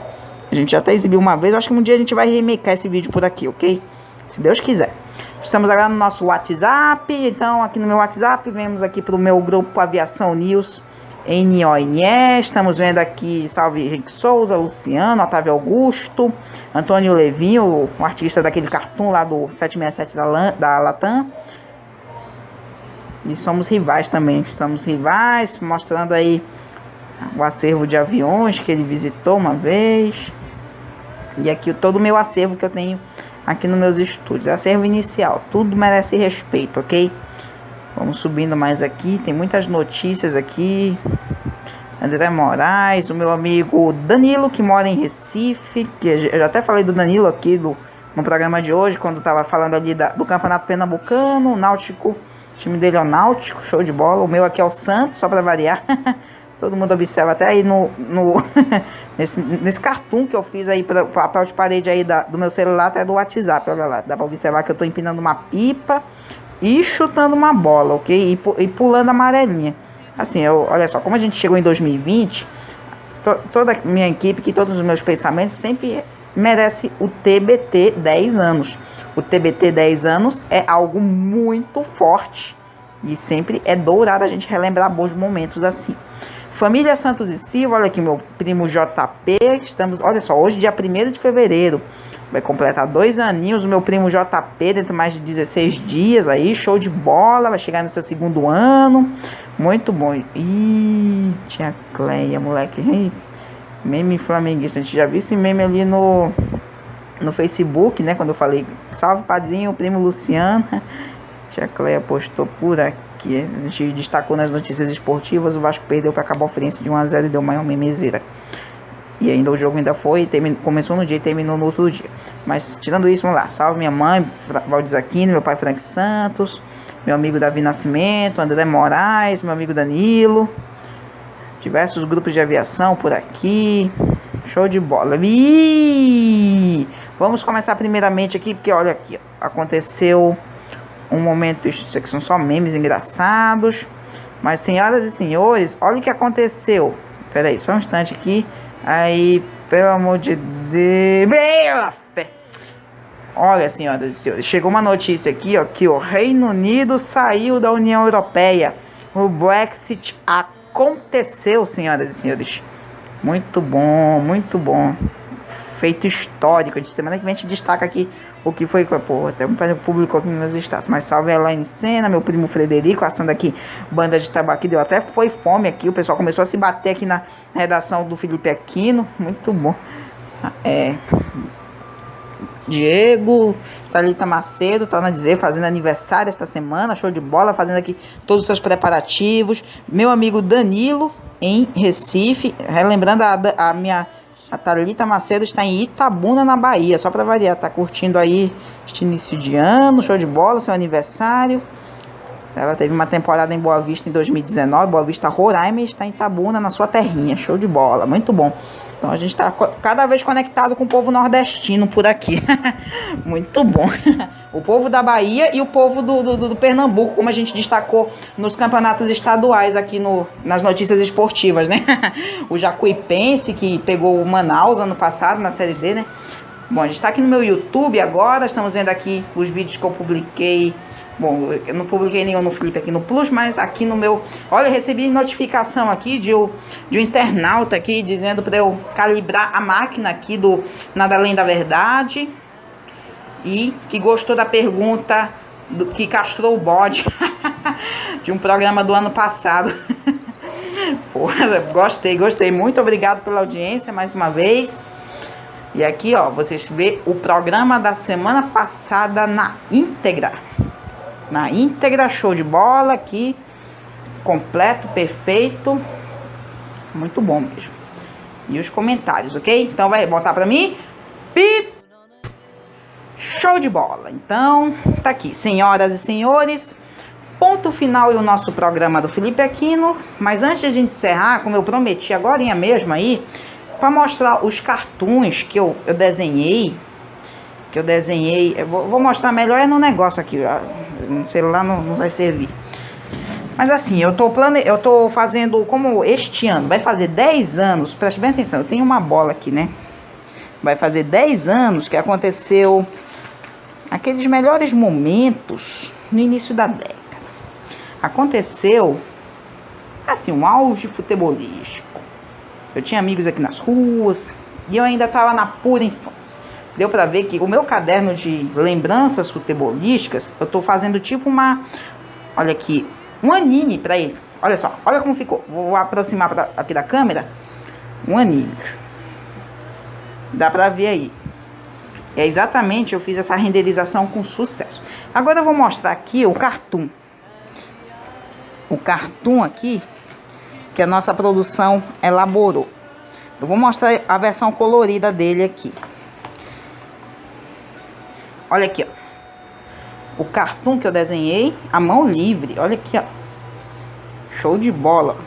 A gente já até exibiu uma vez, eu acho que um dia a gente vai remakear esse vídeo por aqui, ok? Se Deus quiser. Estamos agora no nosso WhatsApp, então aqui no meu WhatsApp, vemos aqui pro meu grupo Aviação News, NONE, estamos vendo aqui, salve Henrique Souza, Luciano, Otávio Augusto, Antônio Levinho, o artista daquele cartoon lá do 767 da Latam. E somos rivais também, estamos rivais, mostrando aí o acervo de aviões que ele visitou uma vez. E aqui todo o meu acervo que eu tenho aqui nos meus estúdios. Acervo inicial, tudo merece respeito, ok? Vamos subindo mais aqui, tem muitas notícias aqui. André Moraes, o meu amigo Danilo, que mora em Recife, que eu já até falei do Danilo aqui, do no programa de hoje, quando tava falando ali do Campeonato Pernambucano, o Náutico, o time dele é o Náutico, show de bola. O meu aqui é o Santos, só para variar. Todo mundo observa até aí nesse cartoon que eu fiz aí, para papel de parede aí do meu celular, até do WhatsApp, olha lá. Dá para observar que eu tô empinando uma pipa e chutando uma bola, ok? E pulando a amarelinha. Assim, olha só, como a gente chegou em 2020, toda a minha equipe, que todos os meus pensamentos sempre merece o TBT 10 anos. O TBT 10 anos é algo muito forte e sempre é dourado a gente relembrar bons momentos assim. Família Santos e Silva, olha aqui meu primo JP, estamos, olha só, hoje dia 1º de fevereiro, vai completar 2 aninhos o meu primo JP, dentro de mais de 16 dias aí, show de bola, vai chegar no seu 2º ano, muito bom. Ih, tia Cleia, moleque, meme flamenguista, a gente já viu esse meme ali no Facebook, né, quando eu falei, salve padrinho, primo Luciano, tia Cleia postou por aqui. A gente destacou nas notícias esportivas, o Vasco perdeu para a Cabo Friense de 1-0 e deu maior memezeira. E ainda o jogo ainda foi, começou no dia e terminou no outro dia. Mas tirando isso, vamos lá. Salve minha mãe, Valdes Aquino, meu pai Frank Santos, meu amigo Davi Nascimento, André Moraes, meu amigo Danilo. Diversos grupos de aviação por aqui. Show de bola. Ih! Vamos começar primeiramente aqui, porque olha aqui, aconteceu um momento, isso aqui são só memes engraçados. Mas senhoras e senhores, olha o que aconteceu. Pera aí, só um instante aqui. Aí, pelo amor de Deus. Bela fé. Olha, senhoras e senhores, chegou uma notícia aqui, ó, que o Reino Unido saiu da União Europeia. O Brexit aconteceu, senhoras e senhores. Muito bom, muito bom. Feito histórico. De semana que vem a gente destaca aqui o que foi. Pô, até publicou aqui nos meus status. Mas salve Elaine Sena, meu primo Frederico, assando aqui banda de tabaco. Deu até foi fome aqui. O pessoal começou a se bater aqui na redação do Felipe Aquino. Muito bom. Diego, Thalita Macedo, torna a dizer, fazendo aniversário esta semana. Show de bola, fazendo aqui todos os seus preparativos. Meu amigo Danilo, em Recife. Relembrando a Thalita Macedo está em Itabuna, na Bahia, só para variar, tá curtindo aí este início de ano, show de bola, seu aniversário. Ela teve uma temporada em Boa Vista em 2019, Boa Vista, Roraima, e está em Itabuna, na sua terrinha, show de bola, muito bom. Então a gente está cada vez conectado com o povo nordestino por aqui, muito bom. O povo da Bahia e o povo do Pernambuco, como a gente destacou nos campeonatos estaduais aqui nas notícias esportivas, né? O Jacuipense, que pegou o Manaus ano passado na Série D, né? Bom, a gente está aqui no meu YouTube agora, estamos vendo aqui os vídeos que eu publiquei. Bom, eu não publiquei nenhum no Felipe aqui no Plus, mas aqui no meu... Olha, eu recebi notificação aqui de um internauta aqui dizendo para eu calibrar a máquina aqui do Nada Além da Verdade. E que gostou da pergunta que castrou o bode de um programa do ano passado. Porra, gostei. Muito obrigado pela audiência mais uma vez. E aqui, ó, vocês vê o programa da semana passada na íntegra. Na íntegra, show de bola aqui, completo, perfeito, muito bom mesmo. E os comentários, ok? Então vai botar pra mim, pip, show de bola. Então, tá aqui, senhoras e senhores, ponto final e o nosso programa do Felipe Aquino. Mas antes de a gente encerrar, como eu prometi agorinha mesmo aí, para mostrar os cartoons que eu desenhei, eu vou mostrar melhor no negócio aqui, no celular não vai servir. Mas assim, eu tô fazendo, como este ano vai fazer 10 anos, preste bem atenção, eu tenho uma bola aqui, né? Vai fazer 10 anos que aconteceu aqueles melhores momentos no início da década. Aconteceu, assim, um auge futebolístico. Eu tinha amigos aqui nas ruas e eu ainda estava na pura infância. Deu pra ver que o meu caderno de lembranças futebolísticas, eu tô fazendo tipo olha aqui, um anime pra ele. Olha só, olha como ficou. Vou aproximar aqui da câmera. Um anime. Dá pra ver aí. É exatamente, eu fiz essa renderização com sucesso. Agora eu vou mostrar aqui o cartoon. O cartoon aqui, que a nossa produção elaborou. Eu vou mostrar a versão colorida dele aqui. olha aqui, ó. O cartoon que eu desenhei, a mão livre, olha aqui, ó. Show de bola.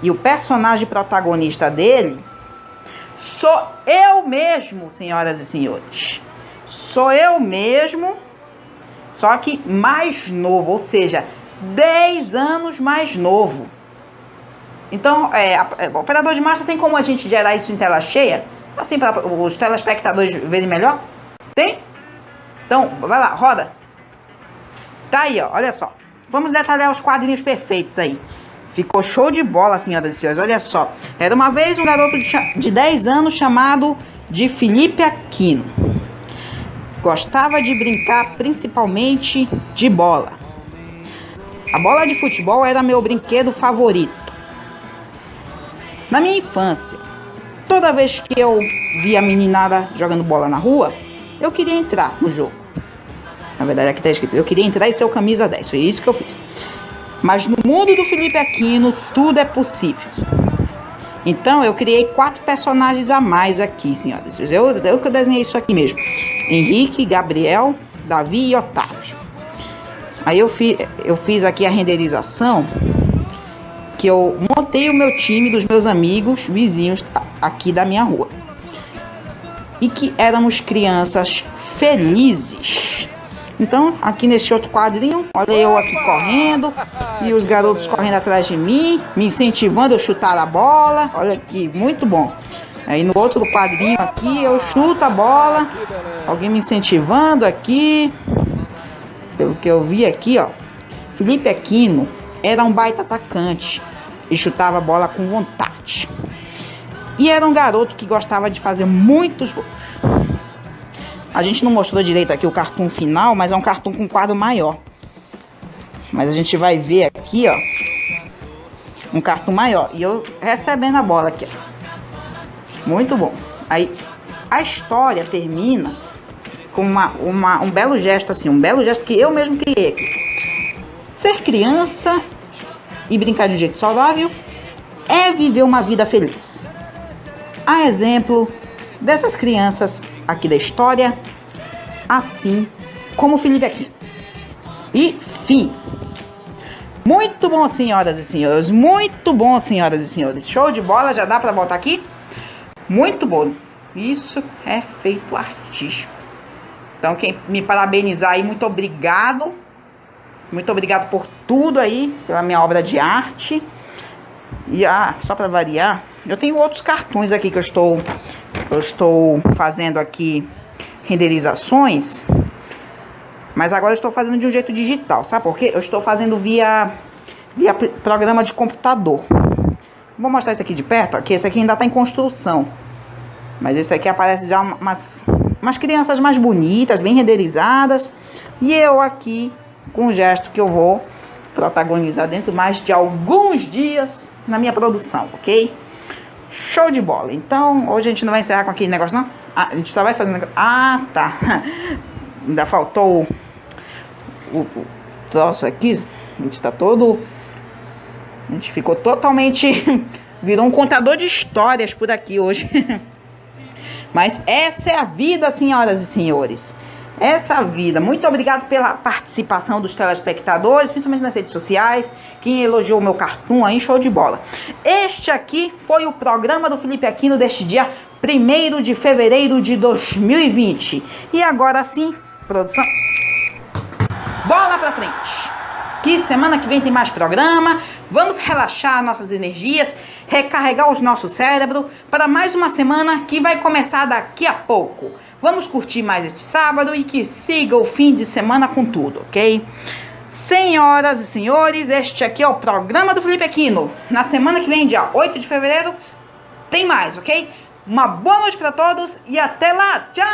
E o personagem protagonista dele sou eu mesmo, senhoras e senhores. Sou eu mesmo, só que mais novo, ou seja, 10 anos mais novo. Então, o operador de massa tem como a gente gerar isso em tela cheia? Assim, para os telespectadores verem melhor? Tem? Então, vai lá, roda. Tá aí, ó, olha só. Vamos detalhar os quadrinhos perfeitos aí. Ficou show de bola, senhoras e senhores, olha só. Era uma vez um garoto de 10 anos chamado de Felipe Aquino. Gostava de brincar principalmente de bola. A bola de futebol era meu brinquedo favorito. Na minha infância, toda vez que eu via a meninada jogando bola na rua, eu queria entrar no jogo. Na verdade, aqui está escrito, eu queria entrar e ser o camisa 10, foi isso que eu fiz. Mas no mundo do Felipe Aquino, tudo é possível. Então, eu criei 4 personagens a mais aqui, senhoras. Eu que desenhei isso aqui mesmo. Henrique, Gabriel, Davi e Otávio. Aí eu fiz aqui a renderização, que eu montei o meu time dos meus amigos, vizinhos aqui da minha rua. E que éramos crianças felizes. Então, aqui nesse outro quadrinho, olha eu aqui correndo e os garotos correndo atrás de mim, me incentivando a chutar a bola. Olha aqui, muito bom. Aí no outro quadrinho aqui, eu chuto a bola, alguém me incentivando aqui. Pelo que eu vi aqui, ó, Felipe Aquino era um baita atacante e chutava a bola com vontade. E era um garoto que gostava de fazer muitos gols. A gente não mostrou direito aqui o cartoon final, mas é um cartoon com quadro maior. Mas a gente vai ver aqui, ó, um cartoon maior. E eu recebendo a bola aqui, ó. Muito bom. Aí a história termina com um belo gesto assim, um belo gesto que eu mesmo criei aqui. Ser criança e brincar de um jeito saudável é viver uma vida feliz. A exemplo dessas crianças aqui da história, assim como o Felipe aqui. E fim. Muito bom, senhoras e senhores. Muito bom, senhoras e senhores. Show de bola, já dá pra botar aqui? Muito bom. Isso é feito artístico. Então, quem me parabenizar aí, muito obrigado. Muito obrigado por tudo aí, pela minha obra de arte. E só para variar, eu tenho outros cartões aqui que eu estou fazendo aqui renderizações. Mas agora eu estou fazendo de um jeito digital, sabe por quê? Eu estou fazendo via programa de computador. Vou mostrar esse aqui de perto, aqui. Esse aqui ainda está em construção. Mas esse aqui aparece já umas crianças mais bonitas, bem renderizadas. E eu aqui com um gesto que eu vou protagonizar dentro mais de alguns dias na minha produção, ok? Show de bola. Então, hoje a gente não vai encerrar com aquele negócio, não? A gente só vai fazer um negócio. Tá. Ainda faltou o troço aqui. A gente tá todo... A gente ficou totalmente... Virou um contador de histórias por aqui hoje. Mas essa é a vida, senhoras e senhores. Essa é a vida. Muito obrigado pela participação dos telespectadores, principalmente nas redes sociais. Quem elogiou o meu cartoon aí, show de bola. Este aqui foi o programa do Felipe Aquino deste dia 1º de fevereiro de 2020. E agora sim, produção, bola pra frente. Que semana que vem tem mais programa. Vamos relaxar nossas energias, recarregar os nossos cérebros para mais uma semana que vai começar daqui a pouco. Vamos curtir mais este sábado e que siga o fim de semana com tudo, ok? Senhoras e senhores, este aqui é o programa do Felipe Aquino. Na semana que vem, dia 8 de fevereiro, tem mais, ok? Uma boa noite para todos e até lá. Tchau!